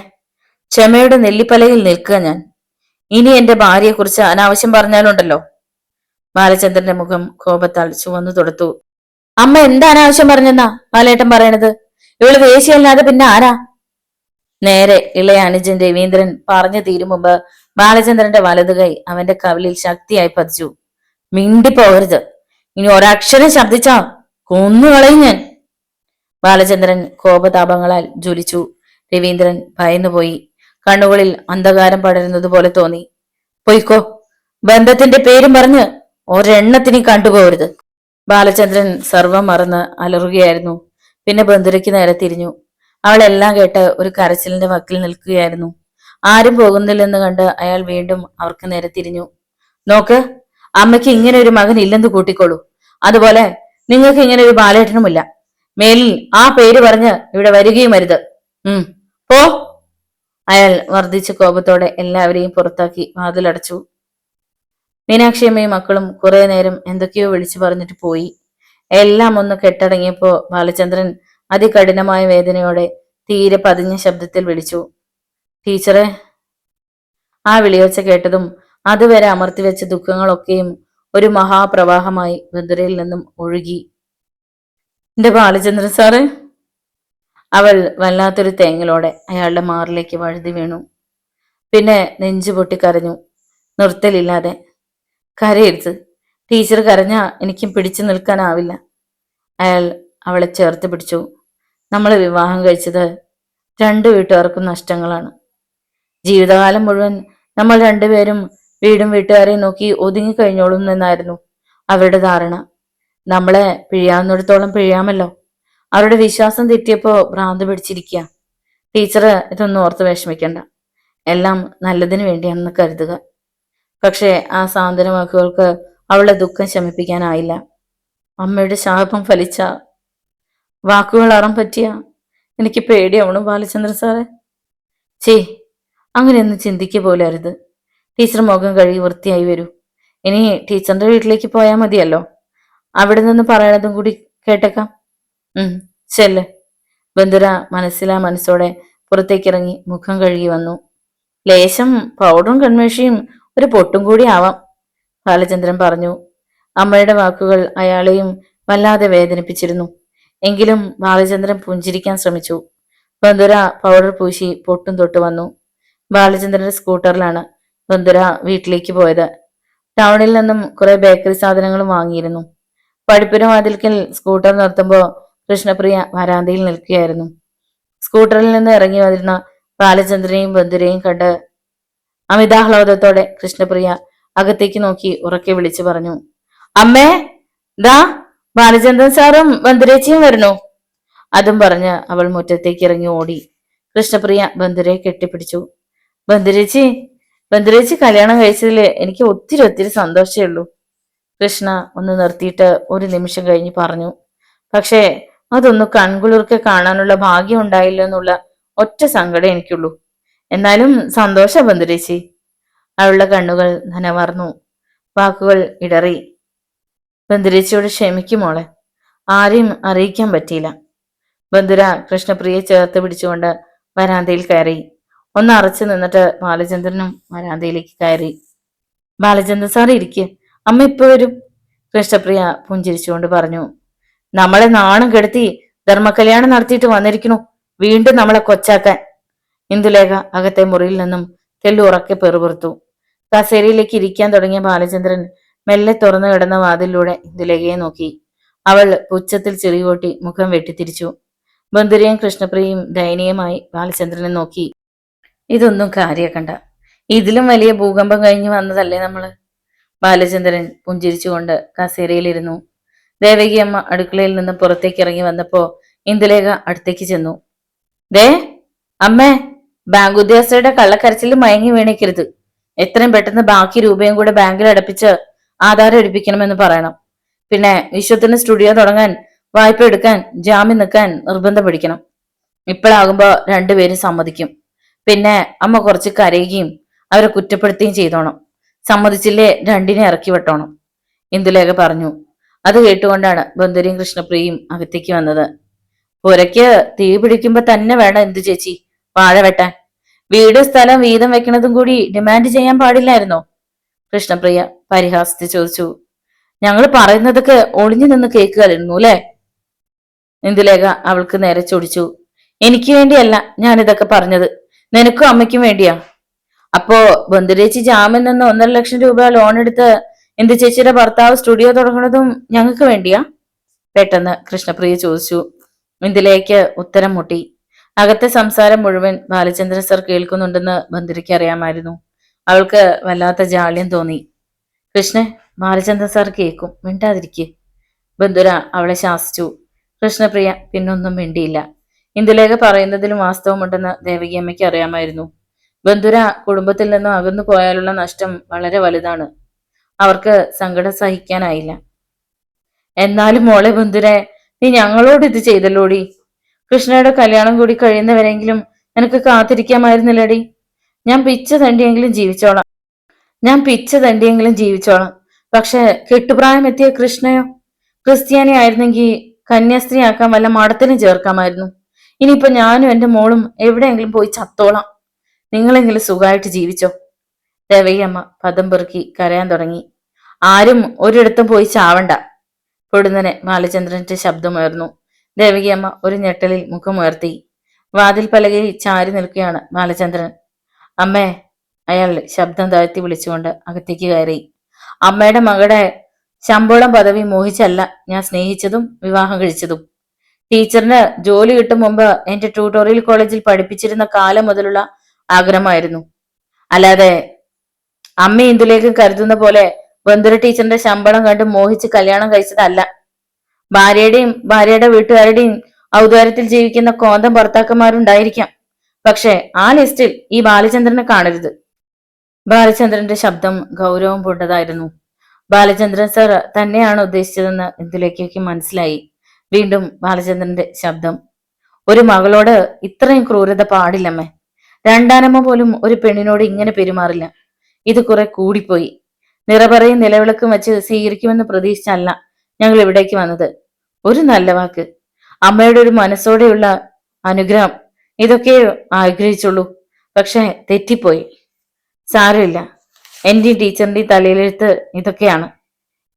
ക്ഷമയുടെ നെല്ലിപ്പലയിൽ നിൽക്കുക ഞാൻ. ഇനി എന്റെ ഭാര്യയെക്കുറിച്ച് അനാവശ്യം പറഞ്ഞാലുണ്ടല്ലോ. ബാലചന്ദ്രന്റെ മുഖം കോപത്താൽ ചുവന്നു തൊടുത്തു. അമ്മ എന്താ അനാവശ്യം പറഞ്ഞെന്നാ ബാലേട്ടൻ പറയണത്? ഇവള് വേശ്യയല്ലാതെ പിന്നെ ആരാ? നേരെ ഇളയ അനുജൻ രവീന്ദ്രൻ പറഞ്ഞു തീരും മുമ്പ് ബാലചന്ദ്രന്റെ വലതുകൈ അവന്റെ കവിളിൽ ശക്തിയായി പതിച്ചു. മിണ്ടിപ്പോകരുത്, ഇനി ഒരക്ഷരം ശബ്ദിച്ചാ കൊന്നുകളയും ഞാൻ. ബാലചന്ദ്രൻ കോപതാപങ്ങളാൽ ജ്വലിച്ചു. രവീന്ദ്രൻ ഭയന്നുപോയി. കണ്ണുകളിൽ അന്ധകാരം പടരുന്നത് പോലെ തോന്നി. പൊയ്ക്കോ, ബന്ധത്തിന്റെ പേരും പറഞ്ഞ് ഒരെണ്ണത്തിനും കണ്ടുപോകരുത്. ബാലചന്ദ്രൻ സർവം മറന്ന് അലറുകയായിരുന്നു. പിന്നെ ബന്ധുരയ്ക്ക് നേരെ തിരിഞ്ഞു. അവളെല്ലാം കേട്ട് ഒരു കരച്ചിലിന്റെ വക്കിൽ നിൽക്കുകയായിരുന്നു. ആരും പോകുന്നില്ലെന്ന് കണ്ട് അയാൾ വീണ്ടും അവർക്ക് നേരെ തിരിഞ്ഞു. നോക്ക്, അമ്മയ്ക്ക് ഇങ്ങനെ ഒരു മകൻ ഇല്ലെന്ന് കൂട്ടിക്കോളൂ. അതുപോലെ നിങ്ങൾക്ക് ഇങ്ങനെ ഒരു ബാലേട്ടനുമില്ല. മേലിൽ ആ പേര് പറഞ്ഞ് ഇവിടെ വരികയും അരുത്. പോ. അയാൾ വർദ്ധിച്ച കോപത്തോടെ എല്ലാവരെയും പുറത്താക്കി വാതിലടച്ചു. മീനാക്ഷിയമ്മയും മക്കളും കുറെ നേരം എന്തൊക്കെയോ വിളിച്ചു പറഞ്ഞിട്ട് പോയി. എല്ലാം ഒന്ന് കെട്ടടങ്ങിയപ്പോ ബാലചന്ദ്രൻ അതികഠിനമായ വേദനയോടെ തീരെ പതിഞ്ഞ ശബ്ദത്തിൽ വിളിച്ചു. ടീച്ചറെ. ആ വിളിയൊച്ച കേട്ടതും അതുവരെ അമർത്തിവെച്ച ദുഃഖങ്ങളൊക്കെയും ഒരു മഹാപ്രവാഹമായി ബന്ധുരയിൽ നിന്നും ഒഴുകി. എന്റെ ബാലചന്ദ്രൻ സാറ്. അവൾ വല്ലാത്തൊരു തേങ്ങലോടെ അയാളുടെ മാറിലേക്ക് വഴുതി വീണു. പിന്നെ നെഞ്ചു പൊട്ടിക്കരഞ്ഞു, നിർത്തലില്ലാതെ. കരയരുത്, ടീച്ചർ കരഞ്ഞാ എനിക്കും പിടിച്ചു നിൽക്കാനാവില്ല. അയാൾ അവളെ ചേർത്ത് പിടിച്ചു. നമ്മൾ വിവാഹം കഴിച്ചത് രണ്ടു വീട്ടുകാർക്കും നഷ്ടങ്ങളാണ്. ജീവിതകാലം മുഴുവൻ നമ്മൾ രണ്ടുപേരും വീടും വീട്ടുകാരെയും നോക്കി ഒതുങ്ങിക്കഴിഞ്ഞോളും എന്നായിരുന്നു അവരുടെ ധാരണ. നമ്മളെ പിഴിയാവുന്നിടത്തോളം പിഴിയാമല്ലോ. അവരുടെ വിശ്വാസം തെറ്റിയപ്പോ ഭ്രാന്ത് പിടിച്ചിരിക്കുക. ടീച്ചർ ഇതൊന്നും ഓർത്ത് വിഷമിക്കണ്ട, എല്ലാം നല്ലതിനു വേണ്ടിയാണെന്ന് കരുതുക. പക്ഷേ ആ സാന്ത്വന വാക്കുകൾക്ക് അവളുടെ ദുഃഖം ശമിപ്പിക്കാനായില്ല. അമ്മയുടെ ശാപം ഫലിച്ച വാക്കുകൾ അറം പറ്റിയ എനിക്ക് പേടിയാവണം ബാലചന്ദ്രൻ സാറെ. അങ്ങനെയൊന്നും ചിന്തിക്കുക പോലും അരുത്. ടീച്ചർ മുഖം കഴുകി വൃത്തിയായി വരൂ. ഇനി ടീച്ചറിന്റെ വീട്ടിലേക്ക് പോയാൽ മതിയല്ലോ. അവിടെ നിന്ന് പറയണതും കൂടി കേട്ടേക്കാം. ചെല്ല്. ബന്ധുര മനസ്സോടെ പുറത്തേക്കിറങ്ങി മുഖം കഴുകി വന്നു. ലേശം പൗഡറും കൺമേഷിയും ഒരു പൊട്ടും കൂടി ആവാം, ബാലചന്ദ്രൻ പറഞ്ഞു. അമ്മയുടെ വാക്കുകൾ അയാളെയും വല്ലാതെ വേദനിപ്പിച്ചിരുന്നു. എങ്കിലും ബാലചന്ദ്രൻ പുഞ്ചിരിക്കാൻ ശ്രമിച്ചു. ബന്ധുര പൗഡർ പൂശി പൊട്ടും തൊട്ട് വന്നു. ബാലചന്ദ്രന്റെ സ്കൂട്ടറിലാണ് ബന്ധുര വീട്ടിലേക്ക് പോയത്. ടൗണിൽ നിന്നും കുറെ ബേക്കറി സാധനങ്ങളും വാങ്ങിയിരുന്നു. പഠിപ്പിന് വാതിൽക്കൽ സ്കൂട്ടർ നിർത്തുമ്പോൾ കൃഷ്ണപ്രിയ വരാന്തയിൽ നിൽക്കുകയായിരുന്നു. സ്കൂട്ടറിൽ നിന്ന് ഇറങ്ങി വരുന്ന ബാലചന്ദ്രനെയും ബന്ധുരയും കണ്ട് അമിതാഹ്ലാദത്തോടെ കൃഷ്ണപ്രിയ അകത്തേക്ക് നോക്കി ഉറക്കെ വിളിച്ചു പറഞ്ഞു. അമ്മേ, ദാ ബാലചന്ദ്രൻ സാറും ബന്ധുരേച്ചിയും വരുന്നു. അതും പറഞ്ഞ് അവൾ മുറ്റത്തേക്ക് ഇറങ്ങി ഓടി. കൃഷ്ണപ്രിയ ബന്ധുരയെ കെട്ടിപ്പിടിച്ചു. ബന്ധുരേച്ചി ബന്ധുരേച്ചി കല്യാണം കഴിച്ചതിൽ എനിക്ക് ഒത്തിരി ഒത്തിരി സന്തോഷമേ ഉള്ളൂ. കൃഷ്ണ ഒന്ന് നിർത്തിയിട്ട് ഒരു നിമിഷം കഴിഞ്ഞ് പറഞ്ഞു. പക്ഷേ അതൊന്ന് കൺകുളിർക്കെ കാണാനുള്ള ഭാഗ്യം ഉണ്ടായില്ല എന്നുള്ള ഒറ്റ സങ്കടം എനിക്കുള്ളൂ. എന്നാലും സന്തോഷം ബന്ധുരേച്ചി. അവളുടെ കണ്ണുകൾ നനവാർന്നു. വാക്കുകൾ ഇടറി. ബന്ധുരേച്ചിയോട് ക്ഷമിക്കുമോളെ, ആരെയും അറിയിക്കാൻ പറ്റിയില്ല. ബന്ധുര കൃഷ്ണപ്രിയെ ചേർത്ത് പിടിച്ചുകൊണ്ട് വരാന്തയിൽ കയറി. ഒന്ന് അറച്ചു നിന്നിട്ട് ബാലചന്ദ്രനും വരാന്തയിലേക്ക് കയറി. ബാലചന്ദ്രൻ സാർ ഇരിക്കുക, അമ്മ ഇപ്പൊ വരും, കൃഷ്ണപ്രിയ പുഞ്ചിരിച്ചുകൊണ്ട് പറഞ്ഞു. നമ്മളെ നാണം കെടുത്തി ധർമ്മകല്യാണം നടത്തിയിട്ട് വന്നിരിക്കണു വീണ്ടും നമ്മളെ കൊച്ചാക്കാൻ. ഇന്ദുലേഖ അകത്തെ മുറിയിൽ നിന്നും തെല്ലുറക്കെ പെറുപുറത്തു. കസേരയിലേക്ക് ഇരിക്കാൻ തുടങ്ങിയ ബാലചന്ദ്രൻ മെല്ലെ തുറന്നു കിടന്ന വാതിലൂടെ ഇന്ദുലേഖയെ നോക്കി. അവൾ പുച്ഛത്തിൽ ചിറികൂട്ടി മുഖം വെട്ടിത്തിരിച്ചു. ബന്ധുരയും കൃഷ്ണപ്രിയയും ദയനീയമായി ബാലചന്ദ്രനെ നോക്കി. ഇതൊന്നും കാര്യാക്കണ്ട, ഇതിലും വലിയ ഭൂകമ്പം കഴിഞ്ഞു വന്നതല്ലേ നമ്മള്. ബാലചന്ദ്രൻ പുഞ്ചിരിച്ചുകൊണ്ട് കസേരയിലിരുന്നു. ദേവകിയമ്മ അടുക്കളയിൽ നിന്ന് പുറത്തേക്ക് ഇറങ്ങി വന്നപ്പോ ഇന്ദുലേഖ അടുത്തേക്ക് ചെന്നു. ദേ അമ്മേ, ബാങ്ക് ഉദ്യോഗസ്ഥരുടെ കള്ളക്കരച്ചിൽ മയങ്ങി വീണേക്കരുത്. എത്രയും പെട്ടെന്ന് ബാക്കി രൂപയും കൂടെ ബാങ്കിൽ അടപ്പിച്ച് ആധാരം എടുപ്പിക്കണമെന്ന് പറയണം. പിന്നെ വിശ്വത്തിന് സ്റ്റുഡിയോ തുടങ്ങാൻ, വായ്പ എടുക്കാൻ, ജാമ്യം നിൽക്കാൻ നിർബന്ധം പിടിക്കണം. ഇപ്പോഴാകുമ്പോ രണ്ടുപേരും സമ്മതിക്കും. പിന്നെ അമ്മ കുറച്ച് കരയുകയും അവരെ കുറ്റപ്പെടുത്തുകയും ചെയ്തോണം. സമ്മതിച്ചില്ലേ രണ്ടിനെ ഇറക്കി വിട്ടോണം, ഇന്ദുലേഖ പറഞ്ഞു. അത് കേട്ടുകൊണ്ടാണ് ബന്ധുരയും കൃഷ്ണപ്രിയയും അകത്തേക്ക് വന്നത്. പുരയ്ക്ക് തീ പിടിക്കുമ്പോ തന്നെ വേണം എന്തു ചേച്ചി വാഴ വെട്ടാൻ. വീട് സ്ഥലം വീതം വെക്കണതും കൂടി ഡിമാൻഡ് ചെയ്യാൻ പാടില്ലായിരുന്നോ, കൃഷ്ണപ്രിയ പരിഹാസത്തിൽ ചോദിച്ചു. ഞങ്ങൾ പറയുന്നതൊക്കെ ഒളിഞ്ഞു നിന്ന് കേൾക്കുകയായിരുന്നു അല്ലേ, ഇന്ദുലേഖ അവൾക്ക് നേരെ ചൊടിച്ചു. എനിക്ക് വേണ്ടിയല്ല ഞാനിതൊക്കെ പറഞ്ഞത്, നിനക്കും അമ്മയ്ക്കും വേണ്ടിയാ. അപ്പോ ബന്ധുരേച്ചി ജാമ്യം നിന്ന് 1.5 ലക്ഷം രൂപ ലോൺ എടുത്ത് ഇന്ദു ചേച്ചിയുടെ ഭർത്താവ് സ്റ്റുഡിയോ തുടങ്ങുന്നതും ഞങ്ങൾക്ക് വേണ്ടിയാ, പെട്ടെന്ന് കൃഷ്ണപ്രിയ ചോദിച്ചു. ഇന്ദുലേഖയ്ക്ക് ഉത്തരം മുട്ടി. അകത്തെ സംസാരം മുഴുവൻ ബാലചന്ദ്രൻ സർ കേൾക്കുന്നുണ്ടെന്ന് ബന്ധുരയ്ക്ക് അറിയാമായിരുന്നു. അവൾക്ക് വല്ലാത്ത ജാള്യം തോന്നി. കൃഷ്ണൻ, ബാലചന്ദ്രൻ സാർ കേൾക്കും, മിണ്ടാതിരിക്കെ, ബന്ധുര അവളെ ശാസിച്ചു. കൃഷ്ണപ്രിയ പിന്നൊന്നും മിണ്ടിയില്ല. ഇന്ദുലേഖ പറയുന്നതിലും വാസ്തവമുണ്ടെന്ന് ദേവകിയമ്മയ്ക്ക് അറിയാമായിരുന്നു. ബന്ധുര കുടുംബത്തിൽ നിന്നും അകന്നു പോയാലുള്ള നഷ്ടം വളരെ വലുതാണ്. അവർക്ക് സങ്കടം സഹിക്കാനായില്ല. എന്നാലും മോളെ ബന്ധുരെ, നീ ഞങ്ങളോട് ഇത് ചെയ്തല്ലോടി. കൃഷ്ണയുടെ കല്യാണം കൂടി കഴിയുന്നവരെങ്കിലും നിനക്ക് കാത്തിരിക്കാമായിരുന്നില്ലടി. ഞാൻ പിച്ച തണ്ടിയെങ്കിലും ജീവിച്ചോളാം. പക്ഷെ കെട്ടുപ്രായം എത്തിയ കൃഷ്ണയോ ക്രിസ്ത്യാനി ആയിരുന്നെങ്കിൽ കന്യാസ്ത്രീ ആക്കാൻ വല്ല മഠത്തിനും ചേർക്കാമായിരുന്നു. ഇനിയിപ്പോ ഞാനും എന്റെ മോളും എവിടെയെങ്കിലും പോയി ചത്തോളാം. നിങ്ങളെങ്കിലും സുഖമായിട്ട് ജീവിച്ചോ. ദേവകിയമ്മ പദം പെറുക്കി കരയാൻ തുടങ്ങി. ആരും ഒരിടത്തും പോയി ചാവണ്ട, പൊടുന്നനെ ബാലചന്ദ്രന്റെ ശബ്ദമുയർന്നു. ദേവകിയമ്മ ഒരു ഞെട്ടലിൽ മുഖമുയർത്തി. വാതിൽ പലകയിൽ ചാരി നിൽക്കുകയാണ് ബാലചന്ദ്രൻ. അമ്മേ, അയാൾ ശബ്ദം താഴ്ത്തി വിളിച്ചുകൊണ്ട് അകത്തേക്ക് കയറി. അമ്മയുടെ മകളുടെ ശമ്പളം പദവി മോഹിച്ചല്ല ഞാൻ സ്നേഹിച്ചതും വിവാഹം കഴിച്ചതും. ടീച്ചറിന് ജോലി കിട്ടും മുമ്പ് എന്റെ ട്യൂട്ടോറിയൽ കോളേജിൽ പഠിപ്പിച്ചിരുന്ന കാലം മുതലുള്ള ആഗ്രഹമായിരുന്നു. അല്ലാതെ അമ്മ ഇന്ദുലേഖ കരുതുന്ന പോലെ ബന്ധുര ടീച്ചറിന്റെ ശമ്പളം കണ്ട് മോഹിച്ച് കല്യാണം കഴിച്ചതല്ല. ഭാര്യയുടെ വീട്ടുകാരുടെയും ഔദാര്യത്തിൽ ജീവിക്കുന്ന കോന്തം ഭർത്താക്കന്മാരുണ്ടായിരിക്കാം. പക്ഷെ ആ ലിസ്റ്റിൽ ഈ ബാലചന്ദ്രനെ കാണരുത്. ബാലചന്ദ്രന്റെ ശബ്ദം ഗൗരവം പൂണ്ടതായിരുന്നു. ബാലചന്ദ്രൻ സർ തന്നെയാണ് ഉദ്ദേശിച്ചതെന്ന് ഇന്ദുലേഖയ്ക്ക് മനസ്സിലായി. വീണ്ടും ബാലചന്ദ്രന്റെ ശബ്ദം. ഒരു മകളോട് ഇത്രയും ക്രൂരത പാടില്ലമ്മേ. രണ്ടാനമ്മ പോലും ഒരു പെണ്ണിനോട് ഇങ്ങനെ പെരുമാറില്ല. ഇത് കുറെ കൂടിപ്പോയി. നിറപറയും നിലവിളക്കും വെച്ച് സ്വീകരിക്കുമെന്ന് പ്രതീക്ഷിച്ചല്ല ഞങ്ങൾ ഇവിടേക്ക് വന്നത്. ഒരു നല്ല വാക്ക്, അമ്മയുടെ ഒരു മനസ്സോടെയുള്ള അനുഗ്രഹം, ഇതൊക്കെ ആഗ്രഹിച്ചുള്ളൂ. പക്ഷെ തെറ്റിപ്പോയി. സാരമില്ല, എന്റെയും ടീച്ചറിന്റെയും തലയിലെഴുത്ത് ഇതൊക്കെയാണ്.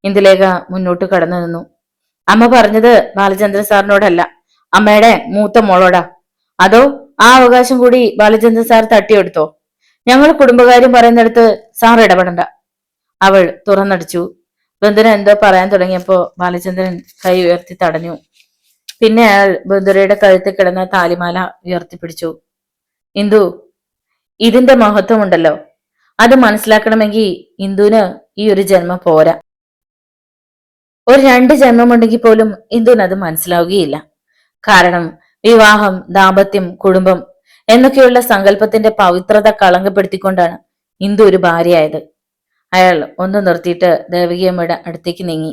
ഇന്ദുലേഖ മുന്നോട്ട് കടന്നു നിന്നു. അമ്മ പറഞ്ഞത് ബാലചന്ദ്രൻ സാറിനോടല്ല, അമ്മയുടെ മൂത്ത മോളോടാ. അതോ ആ അവകാശം കൂടി ബാലചന്ദ്രൻ സാർ തട്ടിയെടുത്തോ? ഞങ്ങൾ കുടുംബകാര്യം പറയുന്നിടത്ത് സാർ ഇടപെടണ്ട, അവൾ തുറന്നടിച്ചു. ബന്ധുര എന്തോ പറയാൻ തുടങ്ങിയപ്പോ ബാലചന്ദ്രൻ കൈ ഉയർത്തി തടഞ്ഞു. പിന്നെ അയാൾ ബന്ധുരയുടെ കഴുത്തിൽ കിടന്ന താലിമാല ഉയർത്തിപ്പിടിച്ചു. ഇന്ദു, ഇതിന്റെ മഹത്വമുണ്ടല്ലോ, അത് മനസ്സിലാക്കണമെങ്കിൽ ഇന്ദുവിന് ഈ ഒരു ജന്മം പോരാ. ഒരു 2 ജന്മമുണ്ടെങ്കിൽ പോലും ഇന്ദുവിന് അത് മനസ്സിലാവുകയില്ല. കാരണം വിവാഹം, ദാമ്പത്യം, കുടുംബം എന്നൊക്കെയുള്ള സങ്കല്പത്തിന്റെ പവിത്രത കളങ്കപ്പെടുത്തിക്കൊണ്ടാണ് ഇന്ദു ഒരു ഭാര്യയായത്. അയാൾ ഒന്ന് നിർത്തിയിട്ട് ദേവകിയമ്മയുടെ അടുത്തേക്ക് നീങ്ങി.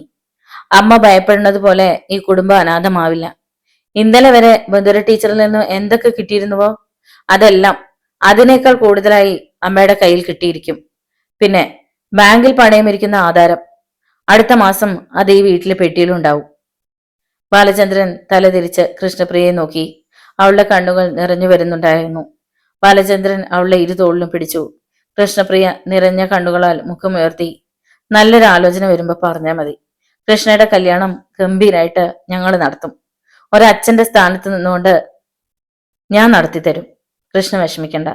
അമ്മ ഭയപ്പെടുന്നത് പോലെ ഈ കുടുംബം അനാഥമാവില്ല. ഇന്നലെ വരെ ബന്ധുര ടീച്ചറിൽ നിന്ന് എന്തൊക്കെ കിട്ടിയിരുന്നുവോ അതെല്ലാം അതിനേക്കാൾ കൂടുതലായി അമ്മയുടെ കയ്യിൽ കിട്ടിയിരിക്കും. പിന്നെ ബാങ്കിൽ പണയമിരിക്കുന്ന ആധാരം അടുത്ത മാസം അത് ഈ വീട്ടിലെ പെട്ടിയിലുണ്ടാവും. ബാലചന്ദ്രൻ തലതിരിച്ച് കൃഷ്ണപ്രിയയെ നോക്കി. അവളുടെ കണ്ണുകൾ നിറഞ്ഞു വരുന്നുണ്ടായിരുന്നു. ബാലചന്ദ്രൻ അവളുടെ ഇരുതോളിലും പിടിച്ചു. കൃഷ്ണപ്രിയ നിറഞ്ഞ കണ്ണുകളാൽ മുഖമുയർത്തി, നല്ലൊരു ആലോചന വരുമ്പോ പറഞ്ഞാൽ മതി. കൃഷ്ണയുടെ കല്യാണം ഗംഭീരായിട്ട് ഞങ്ങൾ നടത്തും. ഒരച്ഛന്റെ സ്ഥാനത്ത് നിന്നുകൊണ്ട് ഞാൻ നടത്തി തരും. കൃഷ്ണ വിഷമിക്കണ്ട.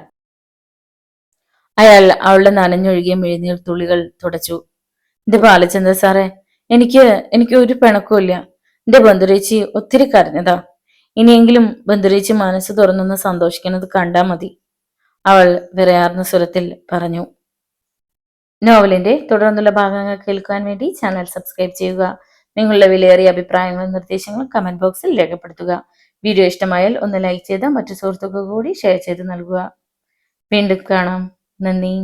അയാൾ അവളുടെ നനഞ്ഞൊഴുകിയ മിഴിനീർ തുള്ളികൾ തുടച്ചു. എന്റെ ബാലചന്ദ്ര സാറേ, എനിക്ക് ഒരു പിണക്കമില്ല. എന്റെ ബന്ധുരേച്ചി ഒത്തിരി കരഞ്ഞതാ. ഇനിയെങ്കിലും ബന്ധുരേച്ചി മനസ്സ് തുറന്നൊന്ന് സന്തോഷിക്കുന്നത് കണ്ടാ മതി, അവൾ വിറയാർന്ന സ്വരത്തിൽ പറഞ്ഞു. നോവലിന്റെ തുടർന്നുള്ള ഭാഗങ്ങൾ കേൾക്കാൻ വേണ്ടി ചാനൽ സബ്സ്ക്രൈബ് ചെയ്യുക. നിങ്ങളുടെ വിലയേറിയ അഭിപ്രായങ്ങളും നിർദ്ദേശങ്ങളും കമന്റ് ബോക്സിൽ രേഖപ്പെടുത്തുക. വീഡിയോ ഇഷ്ടമായാൽ ഒന്ന് ലൈക്ക് ചെയ്ത് മറ്റു സുഹൃത്തുക്കൾക്ക് കൂടി ഷെയർ ചെയ്ത് നൽകുക. വീണ്ടും കാണാം. നന്ദി.